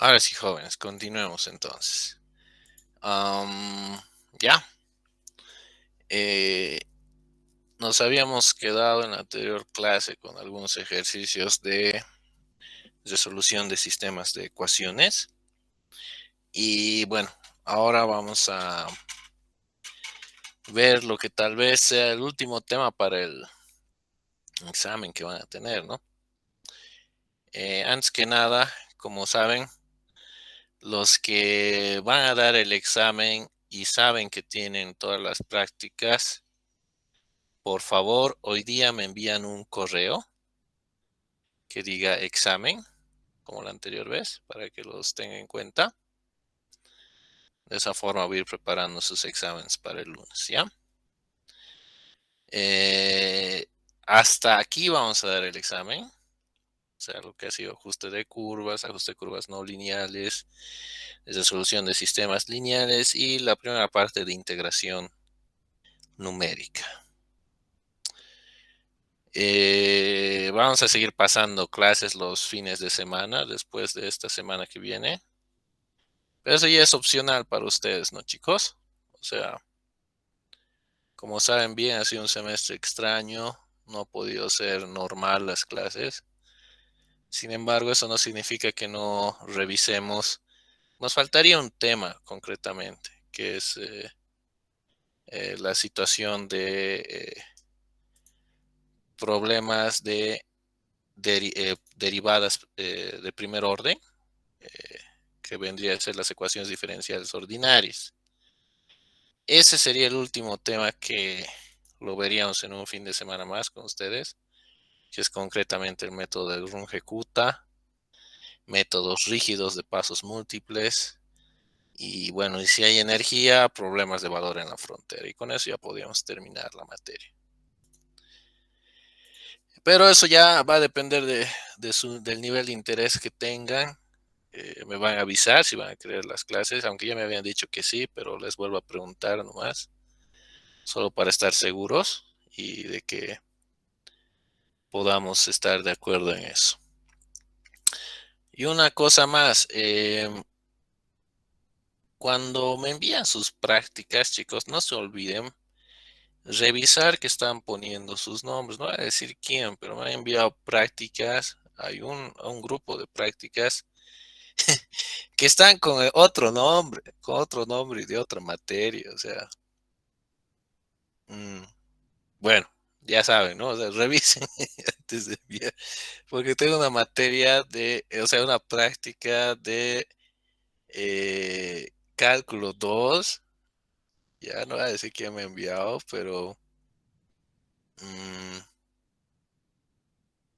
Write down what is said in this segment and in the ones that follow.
Ahora sí, jóvenes, continuemos entonces. Ya, eh, nos habíamos quedado en la anterior clase con algunos ejercicios de resolución de sistemas de ecuaciones. Y bueno, ahora vamos a ver lo que tal vez sea el último tema para el examen que van a tener, ¿no? Antes que nada, como saben, los que van a dar el examen y saben que tienen todas las prácticas, por favor, hoy día me envían un correo que diga examen, como la anterior vez, para que los tengan en cuenta. De esa forma voy a ir preparando sus exámenes para el lunes, ¿ya? Eh, Hasta aquí vamos a dar el examen. O sea, lo que ha sido ajuste de curvas no lineales, resolución de sistemas lineales y la primera parte de integración numérica. Vamos a seguir pasando clases los fines de semana después de esta semana que viene. Pero eso ya es opcional para ustedes, ¿no, chicos? O sea, como saben bien, ha sido un semestre extraño, no ha podido ser normal las clases. Sin embargo, eso no significa que no revisemos. Nos faltaría un tema concretamente, que es la situación de problemas de derivadas de primer orden, eh, que vendría a ser las ecuaciones diferenciales ordinarias. Ese sería el último tema que lo veríamos en un fin de semana más con ustedes, que es concretamente el método de Runge-Kutta, métodos rígidos de pasos múltiples y bueno, y si hay energía, problemas de valor en la frontera. Y con eso ya podríamos terminar la materia. Pero eso ya va a depender del nivel de interés que tengan. Me van a avisar si van a querer las clases, aunque ya me habían dicho que sí, pero les vuelvo a preguntar nomás, solo para estar seguros y de que podamos estar de acuerdo en eso. Y una cosa más, cuando me envían sus prácticas, chicos, no se olviden revisar que están poniendo sus nombres. No voy a decir quién, pero me han enviado prácticas. Hay un grupo de prácticas que están con otro nombre y de otra materia. O sea, mm, bueno, ya saben, ¿no? O sea, revisen antes de enviar. Porque tengo una materia o sea, una práctica de cálculo 2. Ya no voy a decir quién me ha enviado, pero mm,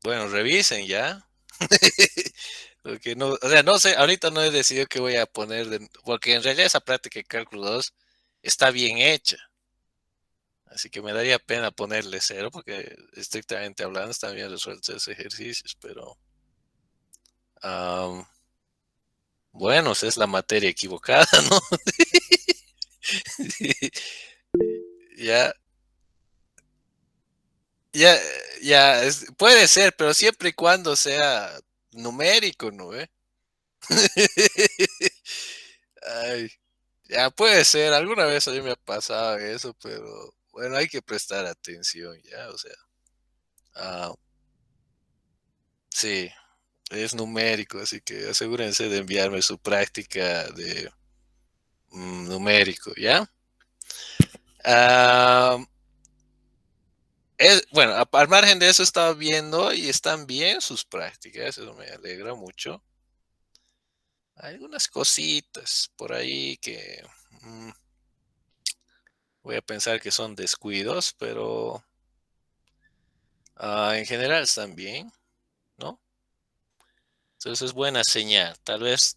bueno, revisen ya. Porque no, o sea, no sé, ahorita no he decidido qué voy a poner, porque en realidad esa práctica de cálculo 2 está bien hecha. Así que me daría pena ponerle cero, porque estrictamente hablando están bien resueltos esos ejercicios, pero am, bueno, esa es la materia equivocada, ¿no? Ya, ya, ya, puede ser, pero siempre y cuando sea numérico, ¿no? Ay, ya puede ser, alguna vez a mí me ha pasado eso, pero bueno, hay que prestar atención, ya, o sea, ah, sí, es numérico, así que asegúrense de enviarme su práctica de numérico, ¿ya? Ah, bueno, al margen de eso he estado viendo y están bien sus prácticas, eso me alegra mucho. Hay algunas cositas por ahí que mm, voy a pensar que son descuidos, pero en general están bien, ¿no? Entonces es buena señal. Tal vez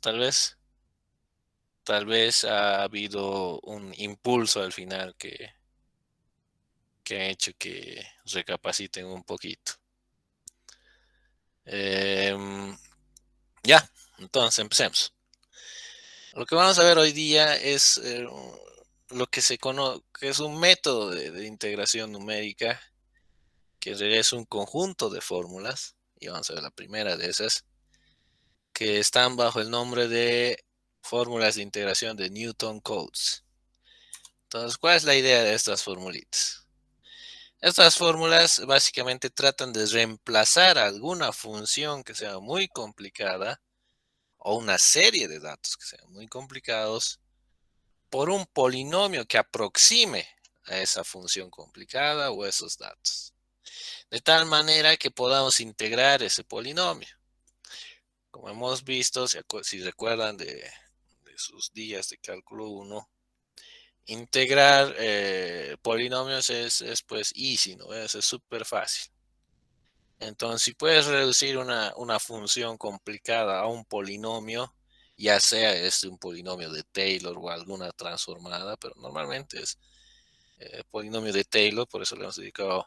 ha habido un impulso al final que ha hecho que recapaciten un poquito. Em, ya, entonces empecemos. Lo que vamos a ver hoy día es lo que se conoce, que es un método de integración numérica, que en realidad es un conjunto de fórmulas, y vamos a ver la primera de esas, que están bajo el nombre de fórmulas de integración de Newton Codes. Entonces, ¿cuál es la idea de estas formulitas? Estas fórmulas básicamente tratan de reemplazar alguna función que sea muy complicada o una serie de datos que sean muy complicados por un polinomio que aproxime a esa función complicada o esos datos. De tal manera que podamos integrar ese polinomio. Como hemos visto, si recuerdan de sus días de cálculo 1, integrar polinomios es pues easy, ¿no? Es súper fácil. Entonces, si puedes reducir una función complicada a un polinomio, ya sea un polinomio de Taylor o alguna transformada, pero normalmente es polinomio de Taylor, por eso le hemos dedicado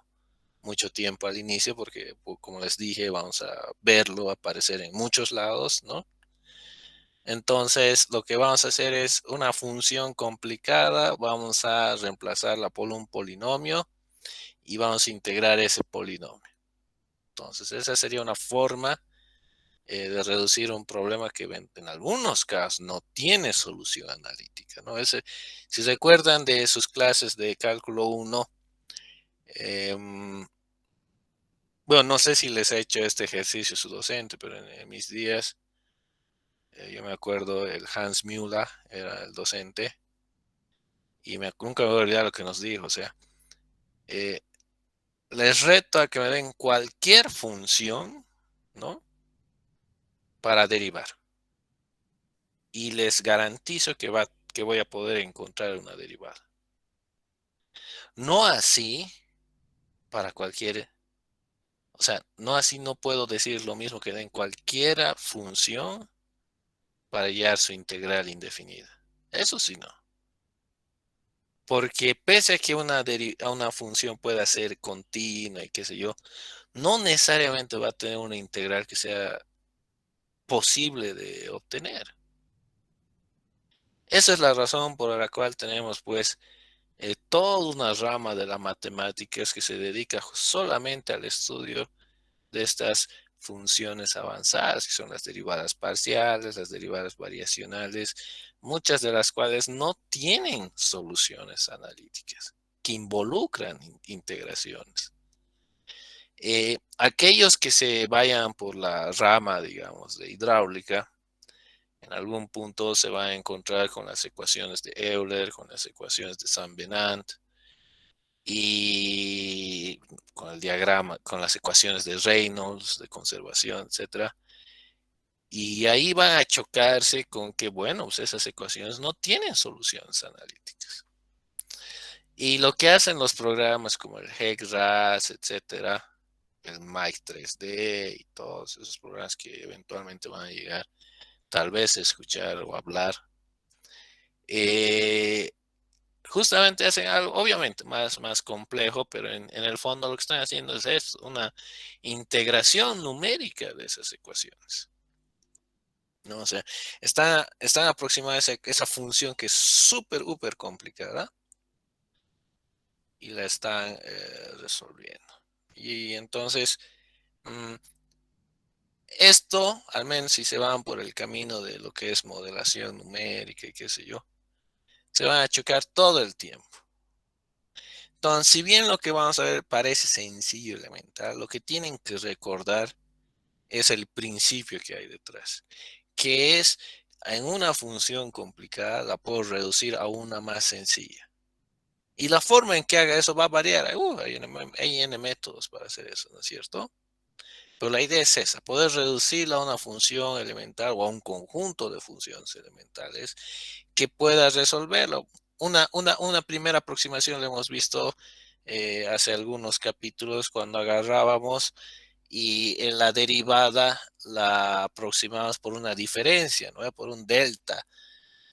mucho tiempo al inicio, porque como les dije, vamos a verlo aparecer en muchos lados, ¿no? Entonces, lo que vamos a hacer es una función complicada, vamos a reemplazarla por un polinomio y vamos a integrar ese polinomio. Entonces, esa sería una forma de reducir un problema que en algunos casos no tiene solución analítica, ¿no? Si recuerdan de sus clases de cálculo 1, bueno, no sé si les ha hecho este ejercicio su docente, pero en mis días, yo me acuerdo, el Hans Müller era el docente, y nunca me voy a olvidar lo que nos dijo, o sea, eh, les reto a que me den cualquier función, ¿no? Para derivar. Y les garantizo que voy a poder encontrar una derivada. No así para cualquier, o sea, no así no puedo decir lo mismo que den cualquier función para hallar su integral indefinida. Eso sí no. Porque pese a que una función pueda ser continua y qué sé yo, no necesariamente va a tener una integral que sea posible de obtener. Esa es la razón por la cual tenemos pues toda una rama de la matemática que se dedica solamente al estudio de estas funciones avanzadas, que son las derivadas parciales, las derivadas variacionales, muchas de las cuales no tienen soluciones analíticas, que involucran integraciones. Aquellos que se vayan por la rama, digamos, de hidráulica, en algún punto se van a encontrar con las ecuaciones de Euler, con las ecuaciones de Saint-Venant y con el diagrama, con las ecuaciones de Reynolds, de conservación, etcétera. Y ahí van a chocarse con que, bueno, pues esas ecuaciones no tienen soluciones analíticas. Y lo que hacen los programas como el HEC-RAS, etcétera, el Mike 3D y todos esos programas que eventualmente van a llegar, tal vez a escuchar o hablar, justamente hacen algo, obviamente, más complejo, pero en el fondo lo que están haciendo es una integración numérica de esas ecuaciones. ¿No? O sea, están aproximadas a esa función que es súper, súper complicada y la están resolviendo. Y entonces, mm, esto, al menos si se van por el camino de lo que es modelación numérica y qué sé yo, se van a chocar todo el tiempo. Entonces, si bien lo que vamos a ver parece sencillo y elemental, lo que tienen que recordar es el principio que hay detrás, que es en una función complicada la puedo reducir a una más sencilla. Y la forma en que haga eso va a variar. Hay N métodos para hacer eso, ¿no es cierto? Pero la idea es esa, poder reducirla a una función elemental o a un conjunto de funciones elementales que pueda resolverlo. Una primera aproximación la hemos visto hace algunos capítulos cuando agarrábamos y en la derivada la aproximamos por una diferencia, ¿no? Por un delta,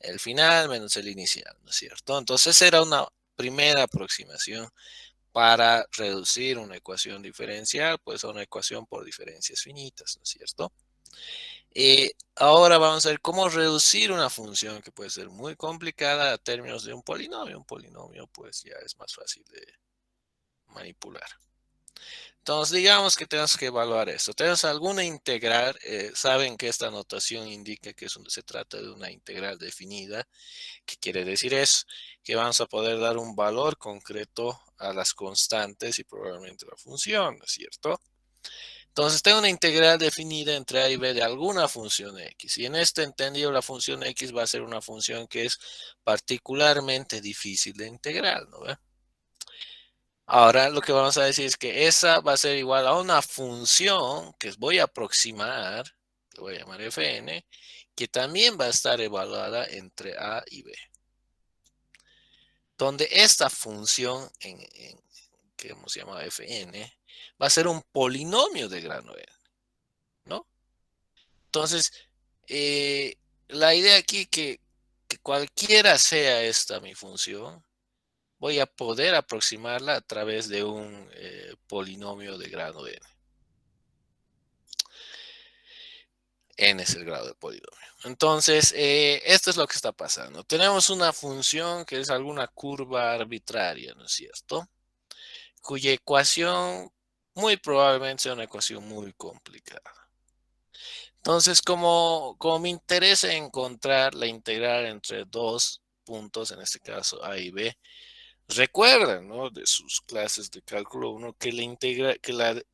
el final menos el inicial, ¿no es cierto? Entonces era una primera aproximación para reducir una ecuación diferencial, pues a una ecuación por diferencias finitas, ¿no es cierto? Ahora vamos a ver cómo reducir una función que puede ser muy complicada a términos de un polinomio. Un polinomio pues ya es más fácil de manipular. Entonces, digamos que tenemos que evaluar esto. Tenemos alguna integral, saben que esta notación indica que se trata de una integral definida. ¿Qué quiere decir eso? Que vamos a poder dar un valor concreto a las constantes y probablemente la función, ¿no es cierto? Entonces, tengo una integral definida entre a y b de alguna función x. Y en este entendido, la función x va a ser una función que es particularmente difícil de integrar, ¿no ve? Ahora lo que vamos a decir es que esa va a ser igual a una función que voy a aproximar, que voy a llamar fn, que también va a estar evaluada entre a y b. Donde esta función que hemos llamado fn va a ser un polinomio de grado n, ¿no? Entonces, eh, la idea aquí que cualquiera sea esta mi función, voy a poder aproximarla a través de un polinomio de grado n. N es el grado del polinomio. Entonces, esto es lo que está pasando. Tenemos una función que es alguna curva arbitraria, ¿no es cierto? Cuya ecuación muy probablemente sea una ecuación muy complicada. Entonces, como me interesa encontrar la integral entre dos puntos, en este caso A y B, recuerden, ¿no?, de sus clases de cálculo 1 que la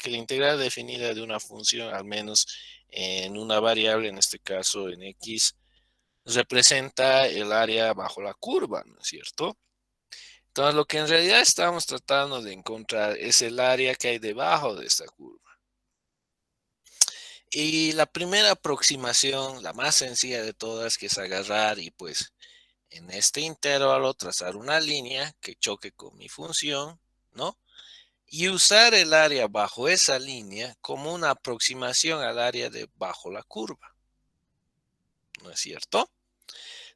integral definida de una función, al menos en una variable, en este caso en X, representa el área bajo la curva, ¿no es cierto? Entonces, lo que en realidad estamos tratando de encontrar es el área que hay debajo de esta curva. Y la primera aproximación, la más sencilla de todas, que es agarrar y pues en este intervalo trazar una línea que choque con mi función, ¿no? Y usar el área bajo esa línea como una aproximación al área de bajo la curva, ¿no es cierto?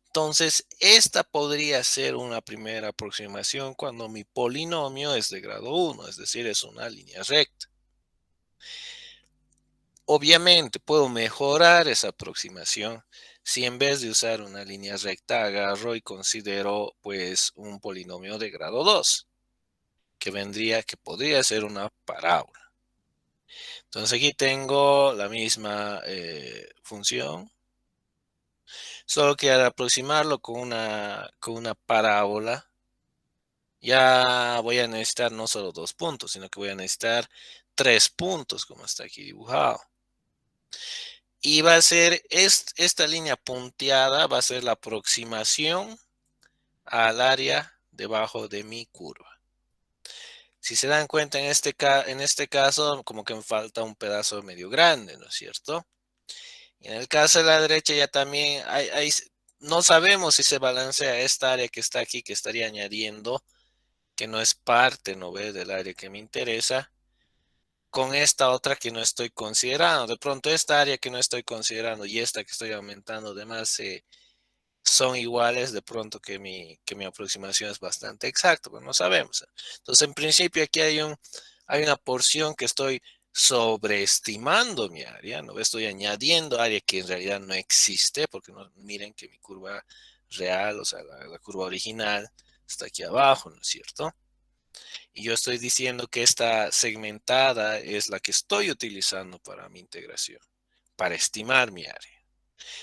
Entonces, esta podría ser una primera aproximación cuando mi polinomio es de grado 1, es decir, es una línea recta. Obviamente, puedo mejorar esa aproximación si en vez de usar una línea recta agarro y considero pues un polinomio de grado 2, que podría ser una parábola. Entonces aquí tengo la misma función, solo que al aproximarlo con una parábola, ya voy a necesitar no solo 2 puntos, sino que voy a necesitar 3 puntos, como está aquí dibujado. Y va a ser esta línea punteada, va a ser la aproximación al área debajo de mi curva. Si se dan cuenta, en este caso, como que me falta un pedazo medio grande, ¿no es cierto? Y en el caso de la derecha ya también no sabemos si se balancea esta área que está aquí, que estaría añadiendo, que no es parte, ¿no ve?, del área que me interesa, con esta otra que no estoy considerando. De pronto esta área que no estoy considerando y esta que estoy aumentando además son iguales, de pronto que mi aproximación es bastante exacta, pero no sabemos. Entonces, en principio aquí hay una porción que estoy sobreestimando mi área, ¿no? Estoy añadiendo área que en realidad no existe, porque no, miren que mi curva real, o sea, la curva original, está aquí abajo, ¿no es cierto? Y yo estoy diciendo que esta segmentada es la que estoy utilizando para mi integración, para estimar mi área.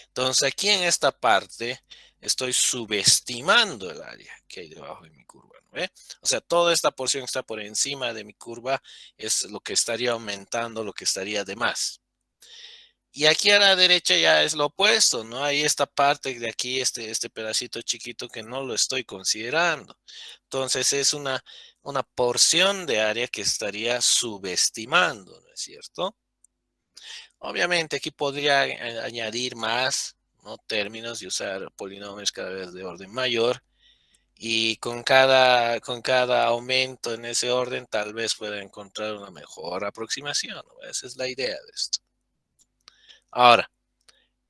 Entonces aquí en esta parte estoy subestimando el área que hay debajo de mi curva, ¿no ve? O sea, toda esta porción que está por encima de mi curva es lo que estaría aumentando, lo que estaría de más. Y aquí a la derecha ya es lo opuesto, ¿no? Hay esta parte de aquí, este pedacito chiquito que no lo estoy considerando. Entonces es una porción de área que estaría subestimando, ¿no es cierto? Obviamente aquí podría añadir más, ¿no?, términos y usar polinomios cada vez de orden mayor. Y con cada aumento en ese orden tal vez pueda encontrar una mejor aproximación, ¿no? Esa es la idea de esto. Ahora,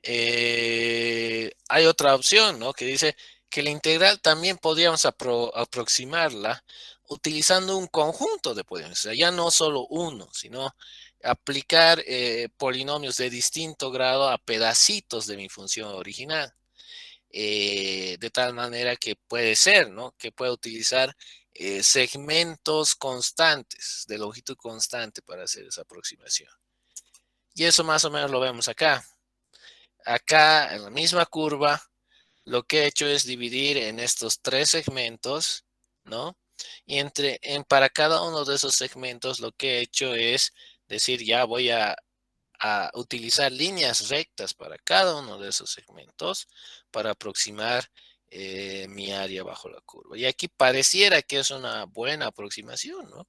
hay otra opción, ¿no?, que dice que la integral también podríamos aproximarla utilizando un conjunto de polinomios, o sea, ya no solo uno, sino aplicar polinomios de distinto grado a pedacitos de mi función original, de tal manera que puede ser, ¿no?, que pueda utilizar segmentos constantes, de longitud constante para hacer esa aproximación. Y eso más o menos lo vemos acá. Acá en la misma curva, lo que he hecho es dividir en estos tres segmentos, ¿no? Y para cada uno de esos segmentos lo que he hecho es decir, ya voy a utilizar líneas rectas para cada uno de esos segmentos para aproximar mi área bajo la curva. Y aquí pareciera que es una buena aproximación, ¿no?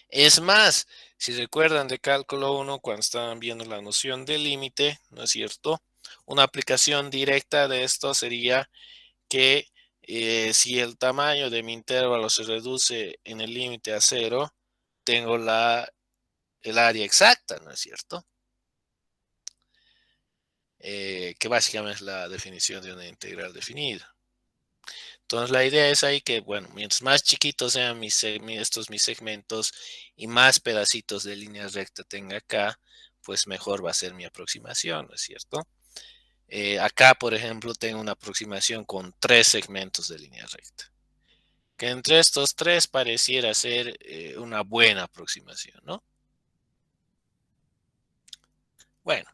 Es más, si recuerdan de cálculo 1, cuando estaban viendo la noción de límite, ¿no es cierto? Una aplicación directa de esto sería que si el tamaño de mi intervalo se reduce en el límite a 0, tengo el área exacta, ¿no es cierto? Que básicamente es la definición de una integral definida. Entonces la idea es ahí que, bueno, mientras más chiquitos sean mis segmentos y más pedacitos de línea recta tenga acá, pues mejor va a ser mi aproximación, ¿no es cierto? Acá, por ejemplo, tengo una aproximación con 3 segmentos de línea recta. Que entre estos 3 pareciera ser una buena aproximación, ¿no? Bueno,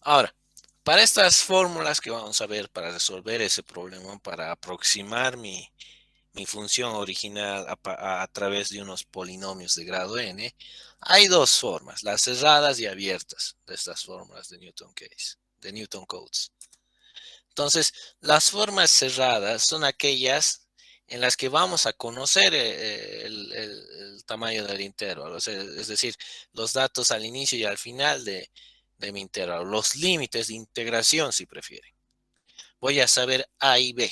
ahora, para estas fórmulas que vamos a ver para resolver ese problema, para aproximar mi función original a través de unos polinomios de grado n, hay dos formas, las cerradas y abiertas de estas fórmulas de Newton Codes. Entonces, las formas cerradas son aquellas en las que vamos a conocer el tamaño del intervalo, o sea, es decir, los datos al inicio y al final de mi intervalo, los límites de integración si prefieren. Voy a saber A y B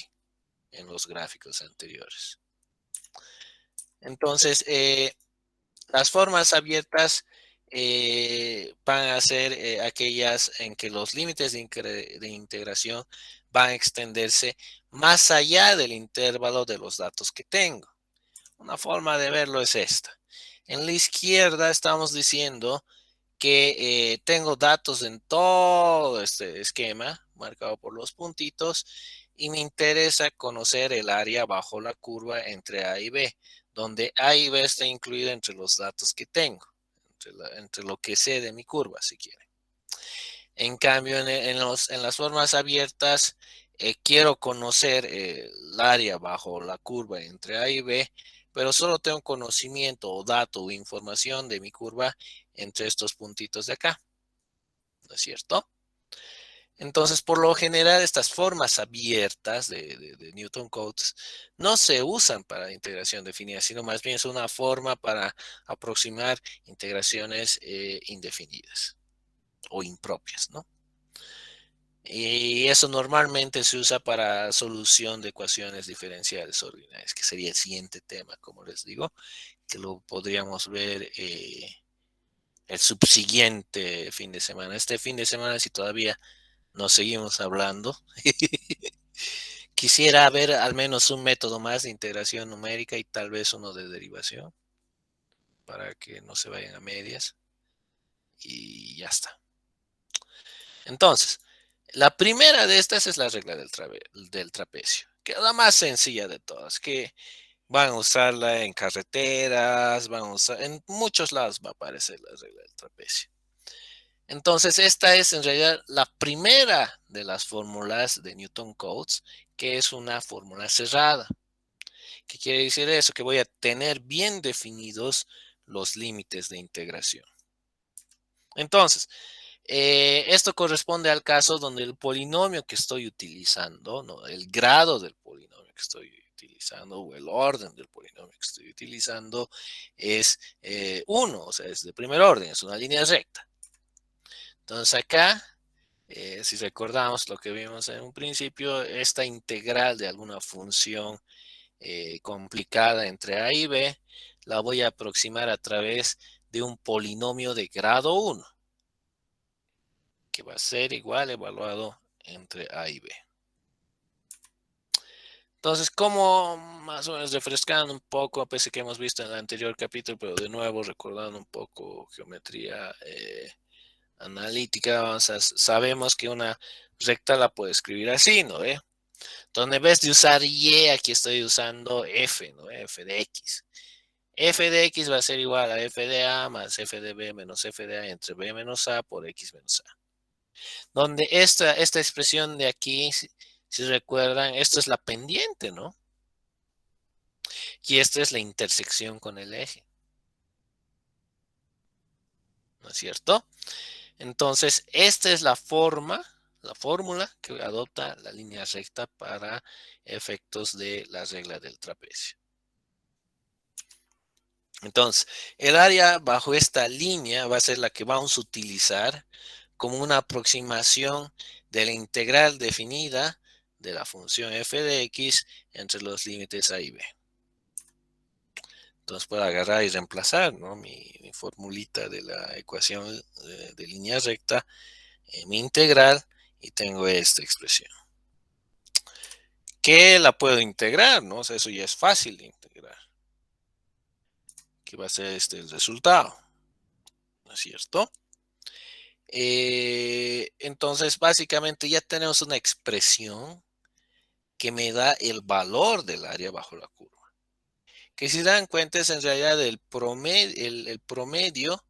en los gráficos anteriores. Entonces, las formas abiertas van a ser aquellas en que los límites de integración van a extenderse más allá del intervalo de los datos que tengo. Una forma de verlo es esta. En la izquierda estamos diciendo que tengo datos en todo este esquema marcado por los puntitos y me interesa conocer el área bajo la curva entre A y B, donde A y B está incluido entre los datos que tengo, entre lo que sé de mi curva, si quieren. En cambio, en las formas abiertas, quiero conocer el área bajo la curva entre A y B, pero solo tengo conocimiento o dato o información de mi curva entre estos puntitos de acá, ¿no es cierto? Entonces, por lo general, estas formas abiertas de Newton Codes no se usan para integración definida, sino más bien es una forma para aproximar integraciones indefinidas o impropias, ¿no? Y eso normalmente se usa para solución de ecuaciones diferenciales ordinarias, que sería el siguiente tema, como les digo, que lo podríamos ver el subsiguiente fin de semana. Este fin de semana, si todavía nos seguimos hablando, quisiera ver al menos un método más de integración numérica y tal vez uno de derivación, para que no se vayan a medias. Y ya está. Entonces, la primera de estas es la regla del trapecio, que es la más sencilla de todas, que van a usarla en carreteras, en muchos lados va a aparecer la regla del trapecio. Entonces, esta es en realidad la primera de las fórmulas de Newton Codes, que es una fórmula cerrada. ¿Qué quiere decir eso? Que voy a tener bien definidos los límites de integración. Entonces, esto corresponde al caso donde el polinomio que estoy utilizando, ¿no? El grado del polinomio que estoy utilizando o el orden del polinomio que estoy utilizando es 1, o sea, es de primer orden, es una línea recta. Entonces acá, si recordamos lo que vimos en un principio, esta integral de alguna función complicada entre A y B, la voy a aproximar a través de un polinomio de grado 1. Que va a ser igual evaluado entre A y B. Entonces, como más o menos refrescando un poco, a pesar que hemos visto en el anterior capítulo, pero de nuevo recordando un poco geometría analítica, sabemos que una recta la puede escribir así, ¿no ve? Donde en vez de usar Y, aquí estoy usando F, ¿no? F de X. F de X va a ser igual a F de A más F de B menos F de A entre B menos A por X menos A. Donde esta expresión de aquí, si recuerdan, esto es la pendiente, ¿no? Y esta es la intersección con el eje, ¿no es cierto? Entonces, esta es la fórmula que adopta la línea recta para efectos de la regla del trapecio. Entonces, el área bajo esta línea va a ser la que vamos a utilizar como una aproximación de la integral definida de la función f de x entre los límites a y b. Entonces puedo agarrar y reemplazar, ¿no? mi formulita de la ecuación de línea recta en mi integral y tengo esta expresión. ¿Qué la puedo integrar? ¿No? O sea, eso ya es fácil de integrar. Que va a ser este el resultado, ¿no es cierto? Entonces, básicamente ya tenemos una expresión que me da el valor del área bajo la curva. Que si dan cuenta es en realidad el promedio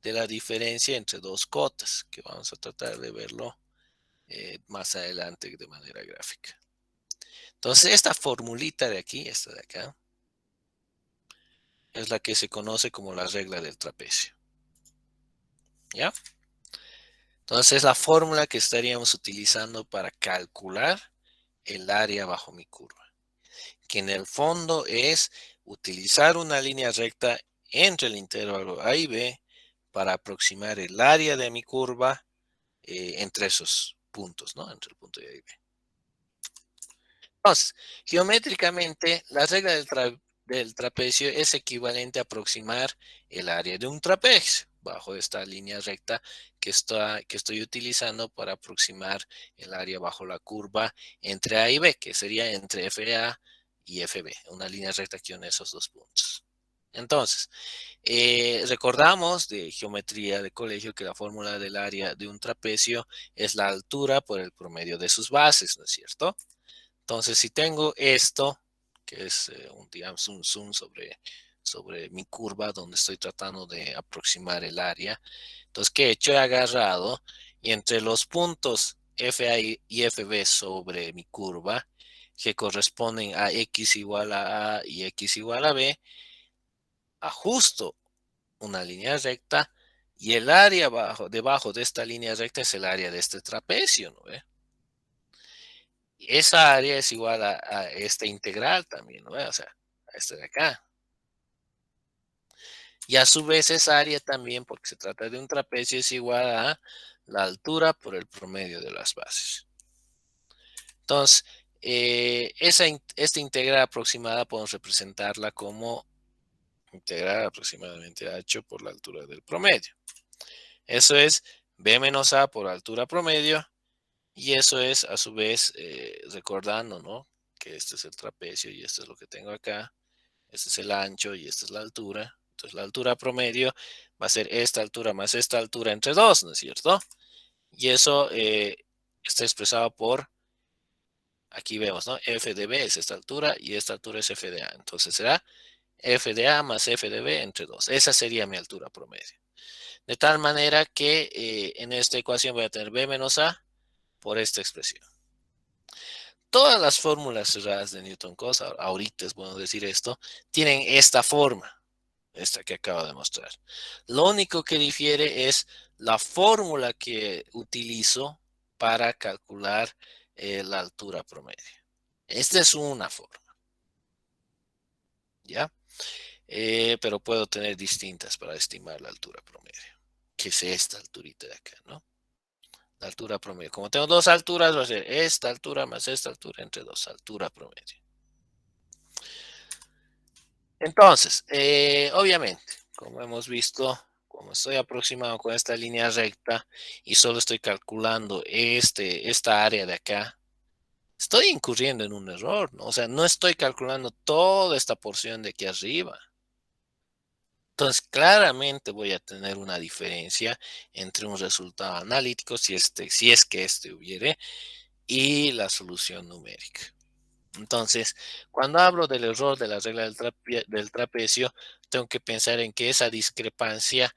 de la diferencia entre dos cotas, que vamos a tratar de verlo más adelante de manera gráfica. Entonces, esta formulita de aquí, esta de acá, es la que se conoce como la regla del trapecio. ¿Ya? Entonces, es la fórmula que estaríamos utilizando para calcular el área bajo mi curva, que en el fondo es utilizar una línea recta entre el intervalo A y B para aproximar el área de mi curva entre esos puntos, ¿no? Entre el punto A y B. Entonces, geométricamente, la regla del trapecio es equivalente a aproximar el área de un trapecio bajo esta línea recta que estoy utilizando para aproximar el área bajo la curva entre A y B, que sería entre FA y FB, una línea recta que une esos dos puntos. Entonces, recordamos de geometría de colegio que la fórmula del área de un trapecio es la altura por el promedio de sus bases, ¿no es cierto? Entonces, si tengo esto, que es digamos, un zoom sobre mi curva donde estoy tratando de aproximar el área, entonces, ¿qué he hecho? He agarrado y entre los puntos FA y FB sobre mi curva, que corresponden a X igual a A y X igual a B, ajusto una línea recta y el área debajo de esta línea recta es el área de este trapecio, ¿no ve? Esa área es igual a esta integral también, ¿no? O sea, a este de acá. Y a su vez esa área también, porque se trata de un trapecio, es igual a la altura por el promedio de las bases. Entonces, esta integral aproximada podemos representarla como integral aproximadamente h por la altura del promedio. Eso es b menos a por altura promedio. Y eso es, a su vez, recordando, ¿no? Que este es el trapecio y esto es lo que tengo acá. Este es el ancho y esta es la altura. Entonces, la altura promedio va a ser esta altura más esta altura entre 2, ¿no es cierto? Y eso está expresado por, aquí vemos, ¿no? F de B es esta altura y esta altura es F de A. Entonces, será F de A más F de B entre 2. Esa sería mi altura promedio. De tal manera que en esta ecuación voy a tener B menos A por esta expresión. Todas las fórmulas cerradas de Newton-Cotes, ahorita es bueno decir esto, tienen esta forma, esta que acabo de mostrar. Lo único que difiere es la fórmula que utilizo para calcular la altura promedio. Esta es una forma, ¿ya? Pero puedo tener distintas para estimar la altura promedio, que es esta alturita de acá, ¿no? La altura promedio. Como tengo dos alturas, va a ser esta altura más esta altura entre dos, altura promedio. Entonces, obviamente, como hemos visto, como estoy aproximado con esta línea recta y solo estoy calculando esta área de acá, estoy incurriendo en un error, ¿no? O sea, no estoy calculando toda esta porción de aquí arriba. Entonces, claramente voy a tener una diferencia entre un resultado analítico, si es que este hubiere, y la solución numérica. Entonces, cuando hablo del error de la regla del trapecio, tengo que pensar en que esa discrepancia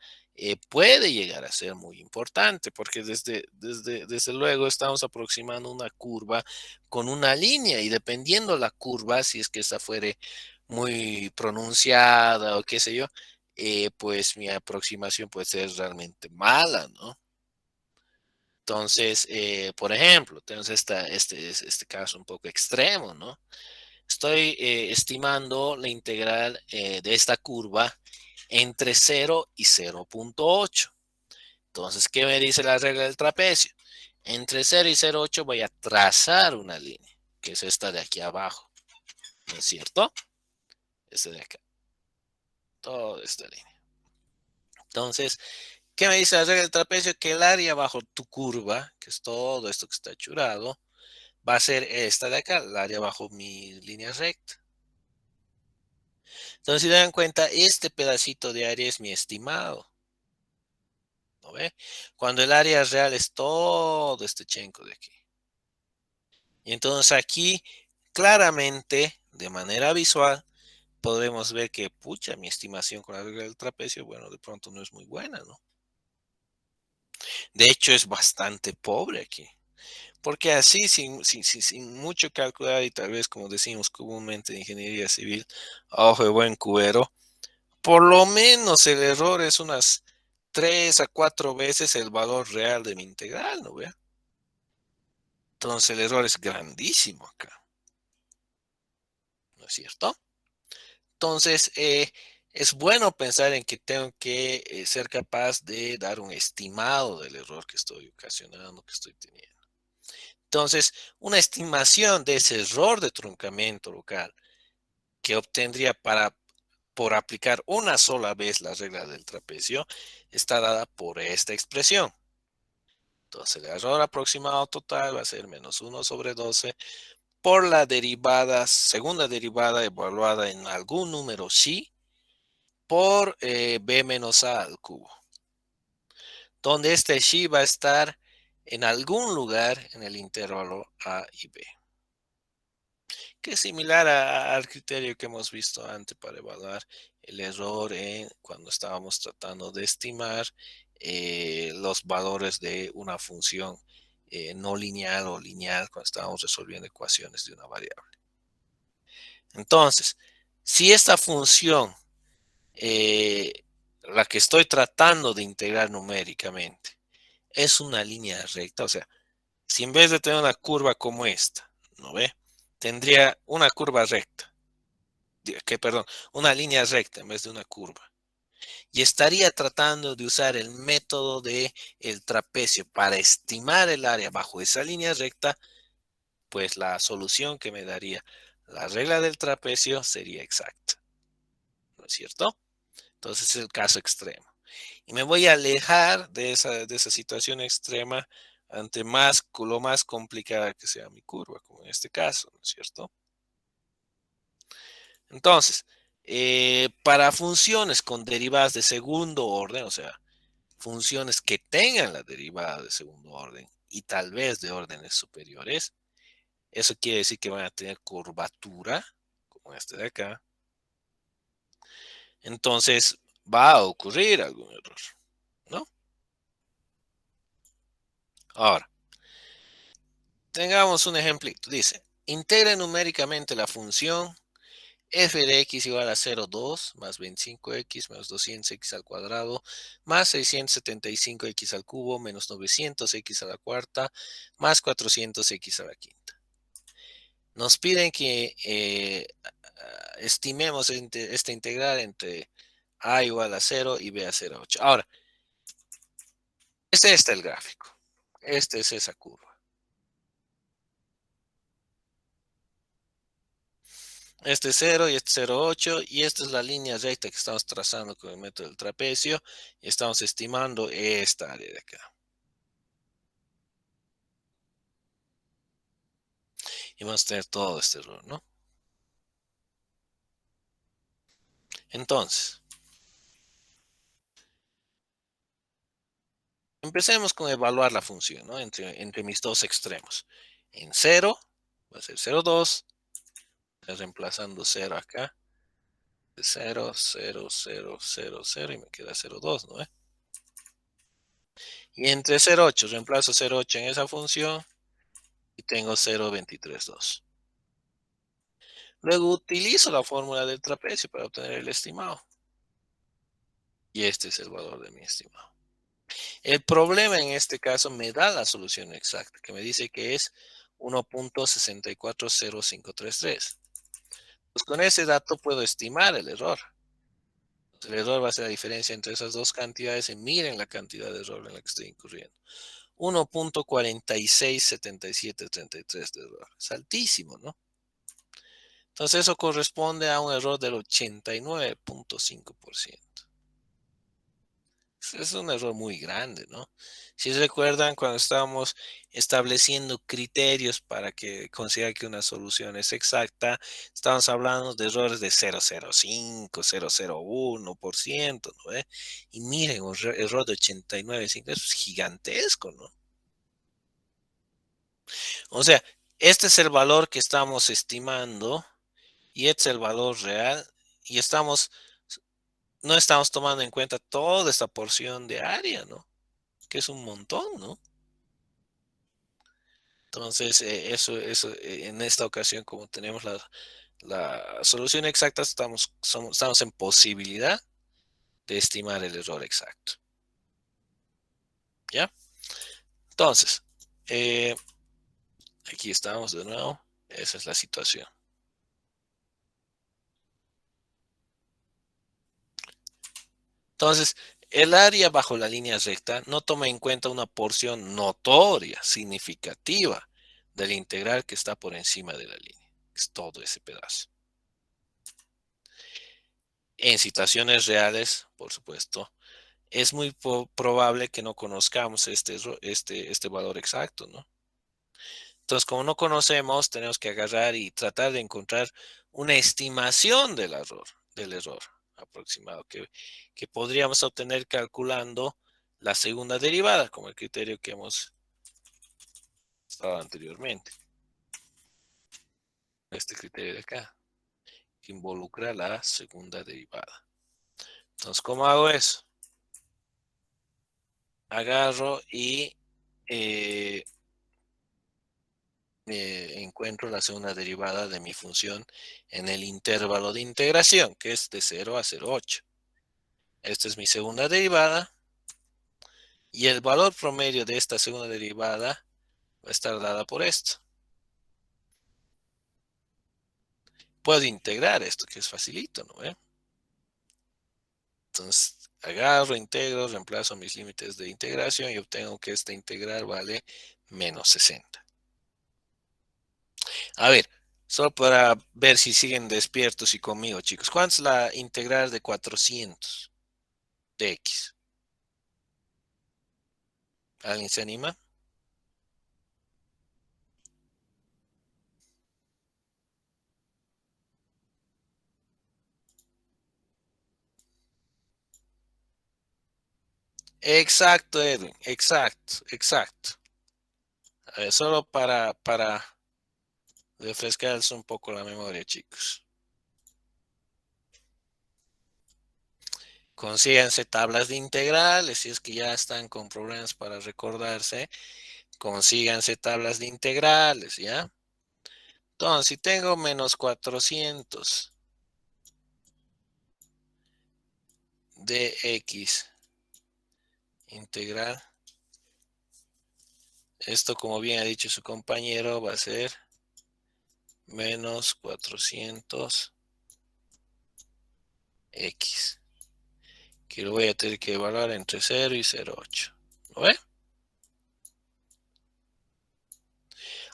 puede llegar a ser muy importante, porque desde luego estamos aproximando una curva con una línea y dependiendo la curva, si es que esa fuere muy pronunciada o qué sé yo, pues mi aproximación puede ser realmente mala, ¿no? Entonces, por ejemplo, tenemos este caso un poco extremo, ¿no? Estoy estimando la integral de esta curva entre 0 y 0,8. Entonces, ¿qué me dice la regla del trapecio? Entre 0 y 0,8 voy a trazar una línea, que es esta de aquí abajo, ¿no es cierto? Esta de acá, toda esta línea. Entonces, ¿qué me dice la regla del trapecio? Que el área bajo tu curva, que es todo esto que está churado, va a ser esta de acá, el área bajo mi línea recta. Entonces, si dan cuenta, este pedacito de área es mi estimado, ¿no ve? Cuando el área real es todo este chenco de aquí. Y entonces aquí, claramente, de manera visual, podemos ver que, pucha, mi estimación con la regla del trapecio, bueno, de pronto no es muy buena, ¿no? De hecho, es bastante pobre aquí. Porque así, sin mucho calcular y tal vez, como decimos comúnmente de ingeniería civil, a ojo de buen cubero, por lo menos el error es unas 3 a 4 veces el valor real de mi integral, ¿no ve? Entonces el error es grandísimo acá, ¿no es cierto? Entonces es bueno pensar en que tengo que ser capaz de dar un estimado del error que estoy ocasionando, que estoy teniendo. Entonces, una estimación de ese error de truncamiento local que obtendría por aplicar una sola vez la regla del trapecio está dada por esta expresión. Entonces, el error aproximado total va a ser -1/12 por la derivada, segunda derivada evaluada en algún número xi por b menos a al cubo, donde este xi va a estar en algún lugar en el intervalo a y b, que es similar al criterio que hemos visto antes para evaluar el error cuando estábamos tratando de estimar los valores de una función no lineal o lineal cuando estábamos resolviendo ecuaciones de una variable. Entonces, si esta función, eh, la que estoy tratando de integrar numéricamente, es una línea recta, o sea, si en vez de tener una curva como esta, ¿no ve? Tendría una curva recta, perdón, una línea recta en vez de una curva. Y estaría tratando de usar el método de el trapecio para estimar el área bajo esa línea recta, pues la solución que me daría la regla del trapecio sería exacta, ¿no es cierto? Entonces es el caso extremo. Y me voy a alejar de esa situación extrema ante lo más complicada que sea mi curva, como en este caso, ¿no es cierto? Entonces, para funciones con derivadas de segundo orden, o sea, funciones que tengan la derivada de segundo orden y tal vez de órdenes superiores, eso quiere decir que van a tener curvatura, como este de acá. Entonces, va a ocurrir algún error, ¿no? Ahora, tengamos un ejemplito. Dice, integre numéricamente la función f de x igual a 0,2 más 25x menos 200x al cuadrado más 675x al cubo menos 900x a la cuarta más 400x a la quinta. Nos piden que estimemos esta integral entre a igual a 0 y b a 0,8. Ahora, este el gráfico. Esta es esa curva. Este es 0 y este es 0,8 y esta es la línea recta que estamos trazando con el método del trapecio y estamos estimando esta área de acá. Y vamos a tener todo este error, ¿no? Entonces, empecemos con evaluar la función, ¿no? Entre mis dos extremos. en 0, va a ser 0,2, reemplazando 0 acá, 0, 0, 0, 0, 0 y me queda 0,2, ¿no? Y entre 0,8, reemplazo 0,8 en esa función y tengo 0,232. Luego utilizo la fórmula del trapecio para obtener el estimado. Y este es el valor de mi estimado. El problema en este caso me da la solución exacta, que me dice que es 1.640533. Pues con ese dato puedo estimar el error. El error va a ser la diferencia entre esas dos cantidades y miren la cantidad de error en la que estoy incurriendo. 1.467733 de error. Es altísimo, ¿no? Entonces eso corresponde a un error del 89.5%. Es un error muy grande, ¿no? Si recuerdan cuando estábamos estableciendo criterios para que considere que una solución es exacta, estamos hablando de errores de 0,05, 0,01%, ¿no? Y miren, un error de 89,5, eso es gigantesco, ¿no? O sea, este es el valor que estamos estimando y este es el valor real y no estamos tomando en cuenta toda esta porción de área, ¿no? Que es un montón, ¿no? Entonces, en esta ocasión, como tenemos la solución exacta, estamos en posibilidad de estimar el error exacto. ¿Ya? Entonces, eh, aquí estamos de nuevo. Esa es la situación. Entonces, el área bajo la línea recta no toma en cuenta una porción notoria, significativa, del integral que está por encima de la línea. Es todo ese pedazo. En situaciones reales, por supuesto, es muy probable que no conozcamos este valor exacto, ¿no? Entonces, como no conocemos, tenemos que agarrar y tratar de encontrar una estimación del error aproximado que podríamos obtener calculando la segunda derivada, como el criterio que hemos estado anteriormente. Este criterio de acá, que involucra la segunda derivada. Entonces, ¿cómo hago eso? Agarro y eh, encuentro la segunda derivada de mi función en el intervalo de integración, que es de 0 a 0,8. Esta es mi segunda derivada y el valor promedio de esta segunda derivada va a estar dada por esto. Puedo integrar esto, que es facilito, ¿no? Entonces, agarro, integro, reemplazo mis límites de integración y obtengo que esta integral vale menos 60. A ver, solo para ver si siguen despiertos y conmigo, chicos. ¿Cuánto es la integral de 400 de x? ¿Alguien se anima? Exacto, Edwin, exacto, exacto. A ver, solo para refrescarse un poco la memoria, chicos. Consíganse tablas de integrales, si es que ya están con problemas para recordarse, consíganse tablas de integrales, ¿ya? Entonces, si tengo menos 400 de x integral, esto como bien ha dicho su compañero va a ser menos 400 x, que lo voy a tener que evaluar entre 0 y 0,8. ¿Lo ve?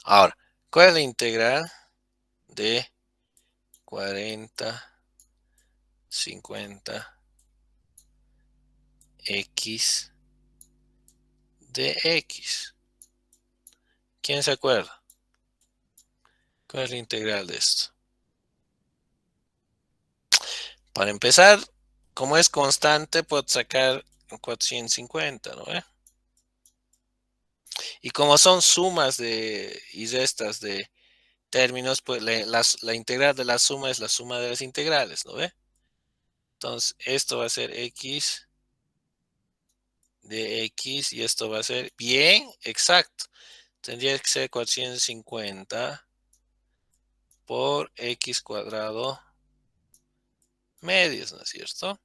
Ahora, ¿cuál es la integral de 40, 50 x de x? ¿Quién se acuerda? ¿Cuál es la integral de esto? Para empezar, como es constante, puedo sacar 450, ¿no? Y como son sumas y restas de términos, pues la integral de la suma es la suma de las integrales, ¿no ve? Entonces, esto va a ser x de x y esto va a ser bien exacto. Tendría que ser 450 por x cuadrado medios, ¿no es cierto?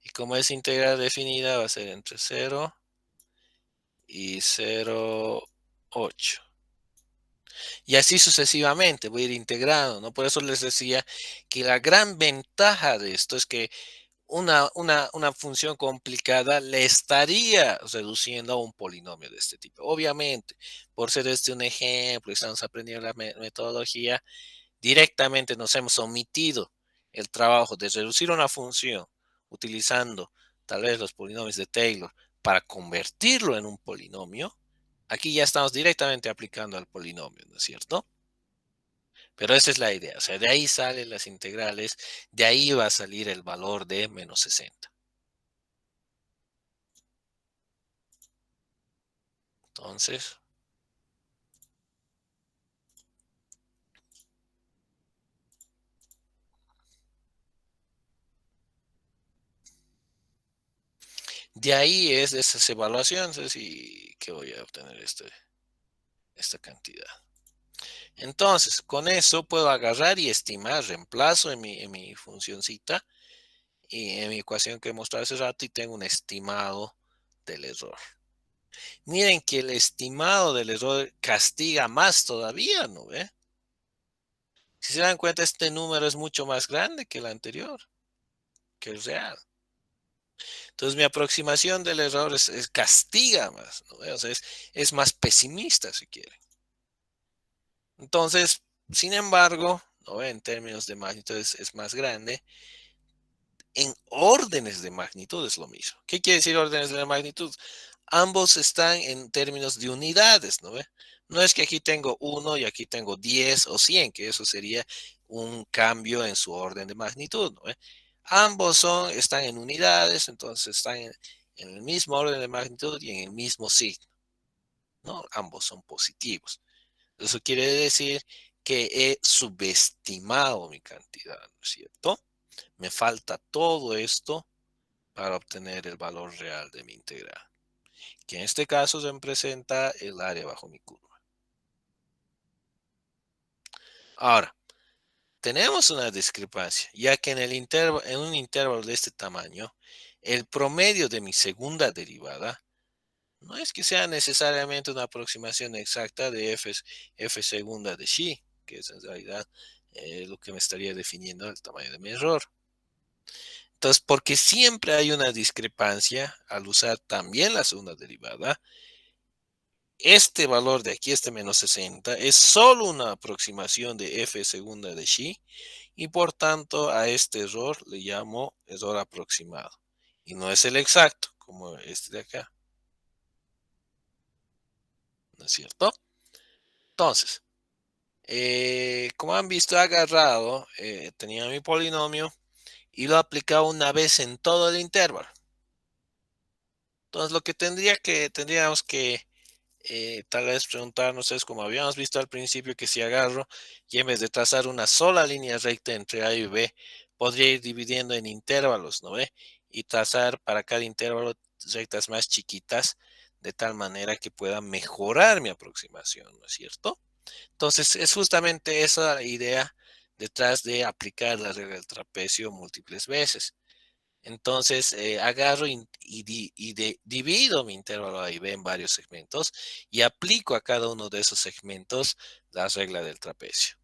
Y como es integral definida, va a ser entre 0 y 0,8. Y así sucesivamente, voy a ir integrando, ¿no? Por eso les decía que la gran ventaja de esto es que una función complicada le estaría reduciendo a un polinomio de este tipo. Obviamente, por ser este un ejemplo, estamos aprendiendo la metodología, directamente nos hemos omitido el trabajo de reducir una función utilizando tal vez los polinomios de Taylor para convertirlo en un polinomio. Aquí ya estamos directamente aplicando al polinomio, ¿no es cierto? Pero esa es la idea, o sea, de ahí salen las integrales, de ahí va a salir el valor de menos 60. Entonces, de ahí es de esas evaluaciones y que voy a obtener esta cantidad. Entonces, con eso puedo agarrar y estimar, reemplazo en mi funcioncita y en mi ecuación que he mostrado hace rato y tengo un estimado del error. Miren que el estimado del error castiga más todavía, ¿no ve? Si se dan cuenta, este número es mucho más grande que el anterior, que el real. Entonces, mi aproximación del error castiga más, ¿no ve? O sea, es más pesimista, si quieren. Entonces, sin embargo, ¿no ve? En términos de magnitud es más grande. En órdenes de magnitud es lo mismo. ¿Qué quiere decir órdenes de magnitud? Ambos están en términos de unidades, ¿no ve? No es que aquí tengo 1 y aquí tengo 10 o 100, que eso sería un cambio en su orden de magnitud, ¿no ve? Ambos están en unidades, entonces están en el mismo orden de magnitud y en el mismo signo, ¿no? Ambos son positivos. Eso quiere decir que he subestimado mi cantidad, ¿no es cierto? Me falta todo esto para obtener el valor real de mi integral, que en este caso representa el área bajo mi curva. Ahora, tenemos una discrepancia, ya que en un intervalo de este tamaño, el promedio de mi segunda derivada no es que sea necesariamente una aproximación exacta de f segunda de xi, que es en realidad lo que me estaría definiendo el tamaño de mi error. Entonces, porque siempre hay una discrepancia al usar también la segunda derivada, este valor de aquí, este menos 60, es solo una aproximación de f segunda de xi y por tanto a este error le llamo error aproximado. Y no es el exacto, como este de acá, ¿no es cierto? Entonces, como han visto, he agarrado, tenía mi polinomio y lo he aplicado una vez en todo el intervalo. Entonces, lo que tendríamos que tal vez preguntarnos es, como habíamos visto al principio, que si agarro y en vez de trazar una sola línea recta entre A y B, podría ir dividiendo en intervalos, ¿no ve? Y trazar para cada intervalo rectas más chiquitas, de tal manera que pueda mejorar mi aproximación, ¿no es cierto? Entonces, es justamente esa la idea detrás de aplicar la regla del trapecio múltiples veces. Entonces, agarro y divido mi intervalo A y B en varios segmentos y aplico a cada uno de esos segmentos la regla del trapecio.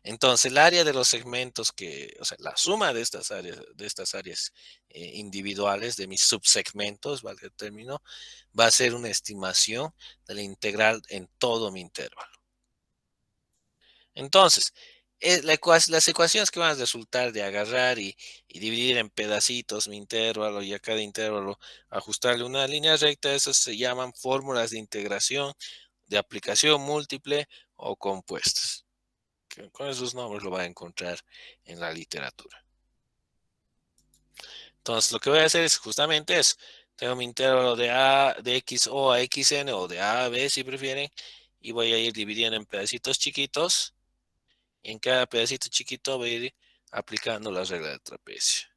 Entonces, el área de los segmentos o sea, la suma de estas áreas individuales, de mis subsegmentos, valga el término, va a ser una estimación de la integral en todo mi intervalo. Entonces, las ecuaciones que van a resultar de agarrar y dividir en pedacitos mi intervalo y a cada intervalo ajustarle una línea recta, esas se llaman fórmulas de integración de aplicación múltiple o compuestas. Que con esos nombres lo va a encontrar en la literatura. Entonces, lo que voy a hacer es justamente eso. Tengo mi intervalo de XO a XN o de A a B si prefieren. Y voy a ir dividiendo en pedacitos chiquitos. Y en cada pedacito chiquito voy a ir aplicando la regla del trapecio.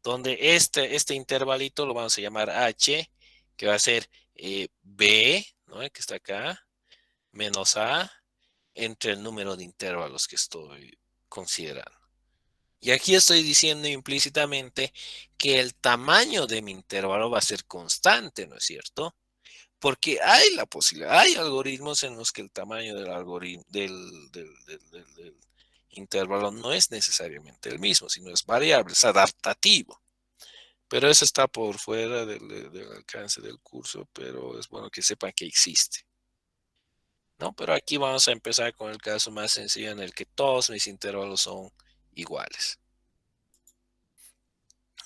Donde este intervalito lo vamos a llamar H, que va a ser B, ¿no? Que está acá, menos A, entre el número de intervalos que estoy considerando. Y aquí estoy diciendo implícitamente que el tamaño de mi intervalo va a ser constante, ¿no es cierto? Porque hay la posibilidad, hay algoritmos en los que el tamaño del algoritmo del intervalo no es necesariamente el mismo, sino es variable, es adaptativo. Pero eso está por fuera del alcance del curso, pero es bueno que sepan que existe, ¿no? Pero aquí vamos a empezar con el caso más sencillo en el que todos mis intervalos son iguales.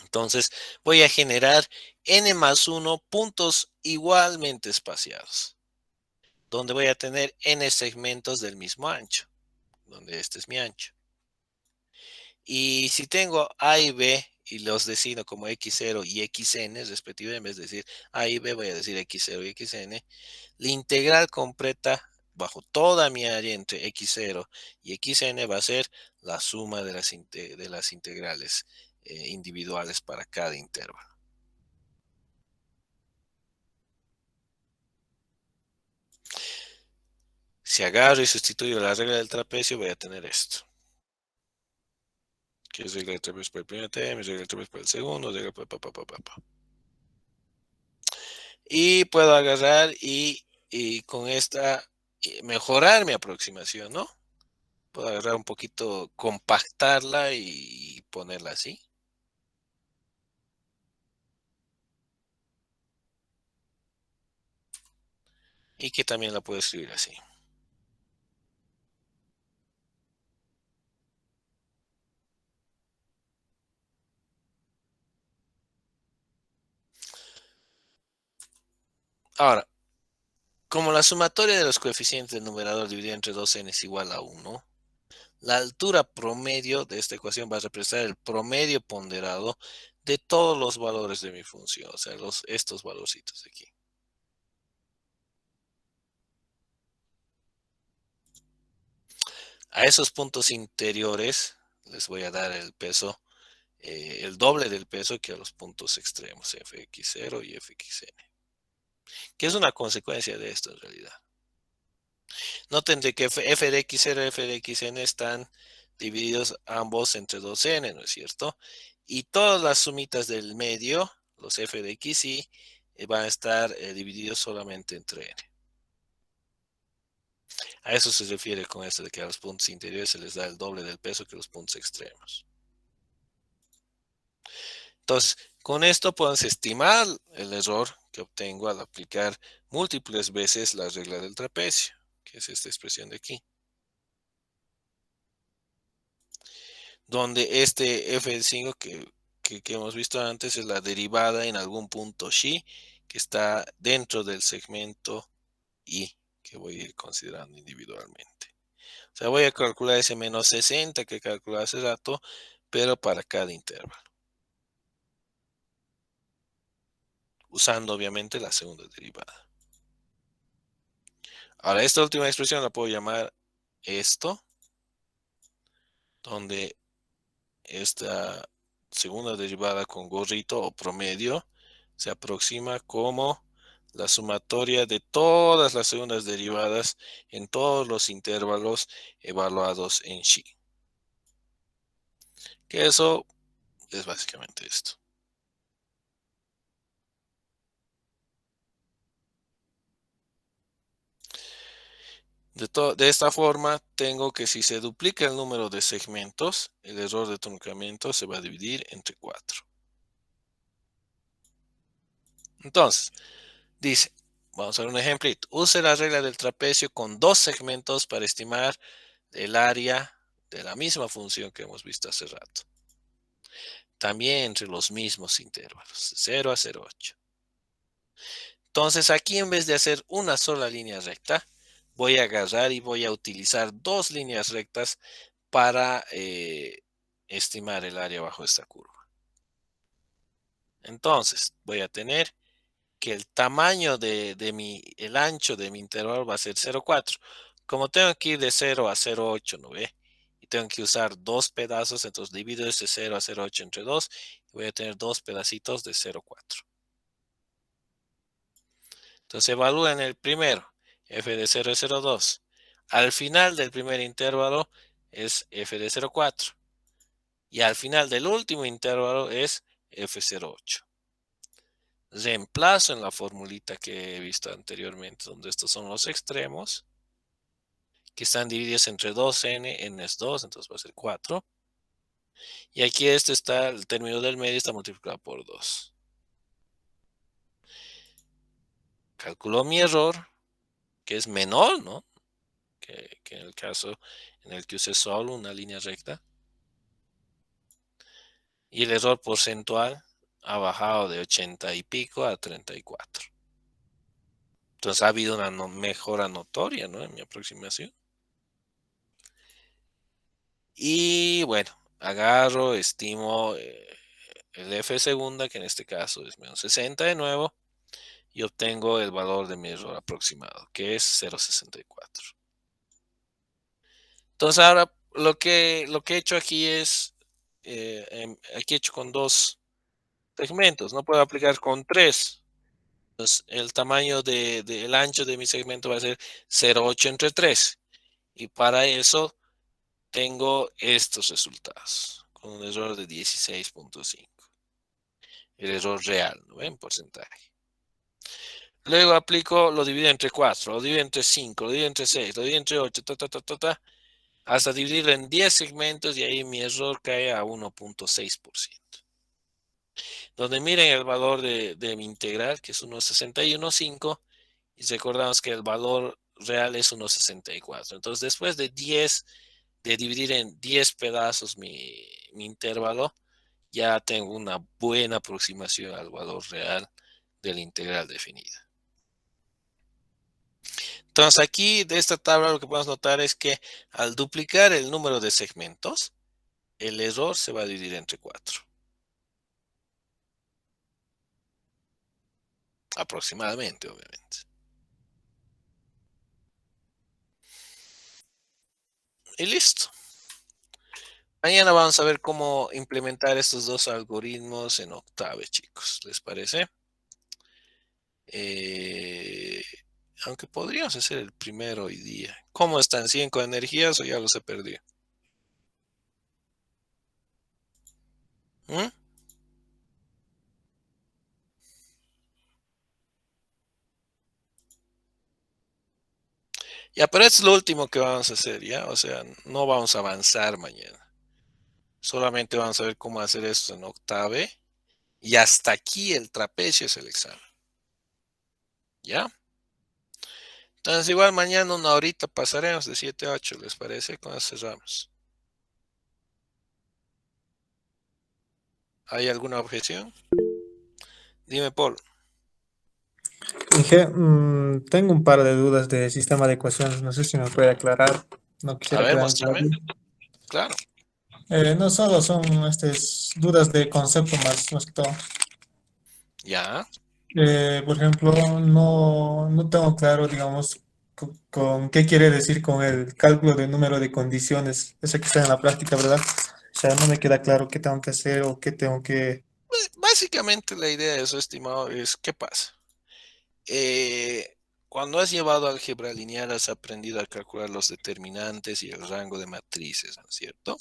Entonces voy a generar n más 1 puntos igualmente espaciados, donde voy a tener n segmentos del mismo ancho, donde este es mi ancho. Y si tengo A y B y los designo como X0 y XN respectivamente, en vez de decir A y B voy a decir X0 y XN, la integral completa bajo toda mi área entre X0 y XN va a ser la suma de las integrales individuales para cada intervalo. Si agarro y sustituyo la regla del trapecio, voy a tener esto. Que es regla del trapecio para el primer término, regla del trapecio para el segundo, regla y puedo agarrar y con esta mejorar mi aproximación, ¿no? Puedo agarrar un poquito, compactarla y ponerla así. Y que también la puedo escribir así. Ahora, como la sumatoria de los coeficientes del numerador dividido entre 2n es igual a 1, la altura promedio de esta ecuación va a representar el promedio ponderado de todos los valores de mi función, o sea, estos valorcitos de aquí. A esos puntos interiores les voy a dar el peso, el doble del peso que a los puntos extremos, fx0 y fxn, que es una consecuencia de esto en realidad. Noten de que f de x0 y f de xn están divididos ambos entre 2n, ¿no es cierto? Y todas las sumitas del medio, los f de x y, van a estar divididos solamente entre n. A eso se refiere con esto de que a los puntos interiores se les da el doble del peso que a los puntos extremos. Entonces, con esto podemos estimar el error que obtengo al aplicar múltiples veces la regla del trapecio, que es esta expresión de aquí, donde este f de 5 que hemos visto antes es la derivada en algún punto xi que está dentro del segmento y que voy a ir considerando individualmente. O sea, voy a calcular ese menos 60 que calculé hace rato, pero para cada intervalo, usando obviamente la segunda derivada. Ahora, esta última expresión la puedo llamar esto, donde esta segunda derivada con gorrito o promedio se aproxima como la sumatoria de todas las segundas derivadas en todos los intervalos evaluados en xi. Que eso es básicamente esto. De esta forma, tengo que si se duplica el número de segmentos, el error de truncamiento se va a dividir entre 4. Entonces, dice, vamos a ver un ejemplito. Use la regla del trapecio con 2 segmentos para estimar el área de la misma función que hemos visto hace rato. También entre los mismos intervalos, 0 a 0,8. Entonces, aquí en vez de hacer una sola línea recta, voy a agarrar y voy a utilizar 2 líneas rectas para estimar el área bajo esta curva. Entonces, voy a tener que el tamaño el ancho de mi intervalo va a ser 0,4. Como tengo que ir de 0 a 0,8, ¿no ve? Y tengo que usar dos pedazos, entonces divido ese 0 a 0,8 entre 2 y voy a tener dos pedacitos de 0,4. Entonces evalúen el primero, f de 0 es 0,2. Al final del primer intervalo es f de 0,4. Y al final del último intervalo es f0,8. Reemplazo en la formulita que he visto anteriormente, donde estos son los extremos, que están divididos entre 2n, n es 2, entonces va a ser 4. Y aquí este está, el término del medio está multiplicado por 2. Calculo mi error, que es menor, ¿no? Que en el caso en el que use solo una línea recta. Y el error porcentual ha bajado de 80 y pico a 34. Entonces ha habido una mejora notoria, ¿no? En mi aproximación. Y bueno, agarro, estimo el f segunda, que en este caso es menos 60 de nuevo, y obtengo el valor de mi error aproximado, que es 0,64. Entonces ahora lo que he hecho aquí es, aquí he hecho con dos segmentos, no puedo aplicar con tres. Entonces el tamaño del ancho de mi segmento va a ser 0,8 entre 3. Y para eso tengo estos resultados, con un error de 16,5. El error real, ¿no ven? Porcentaje. Luego aplico, lo divido entre 4, lo divido entre 5, lo divido entre 6, lo divido entre 8, hasta dividirlo en 10 segmentos y ahí mi error cae a 1,6%. Donde miren el valor de mi integral, que es 1,615, y recordamos que el valor real es 1,64. Entonces, después de dividir en 10 pedazos mi intervalo, ya tengo una buena aproximación al valor real de la integral definida. Entonces aquí de esta tabla lo que podemos notar es que al duplicar el número de segmentos, el error se va a dividir entre 4. Aproximadamente, obviamente. Y listo. Mañana vamos a ver cómo implementar estos dos algoritmos en Octave, chicos. ¿Les parece? Eh, aunque podríamos hacer el primero hoy día. ¿Cómo están? ¿Siguen con energías o ya los he perdido? ¿Mm? Ya, pero es lo último que vamos a hacer, ¿ya? O sea, no vamos a avanzar mañana. Solamente vamos a ver cómo hacer esto en Octave. Y hasta aquí el trapecio es el examen. ¿Ya? Entonces, igual mañana una horita pasaremos de 7 a 8, ¿les parece? Cuando cerramos. ¿Hay alguna objeción? Dime, Paul. Dije, tengo un par de dudas de sistema de ecuaciones, no sé si me puede aclarar, no A quisiera ver, quedarme muéstrame. perdido. Claro. No solo son estas dudas de concepto más que todo. Ya. Por ejemplo, no tengo claro, digamos, con qué quiere decir con el cálculo del número de condiciones, ese que está en la práctica, ¿verdad? O sea, no me queda claro qué tengo que hacer o qué tengo que... Básicamente la idea de eso, estimado, es ¿qué pasa? Eh, Cuando has llevado álgebra lineal has aprendido a calcular los determinantes y el rango de matrices, ¿no es cierto?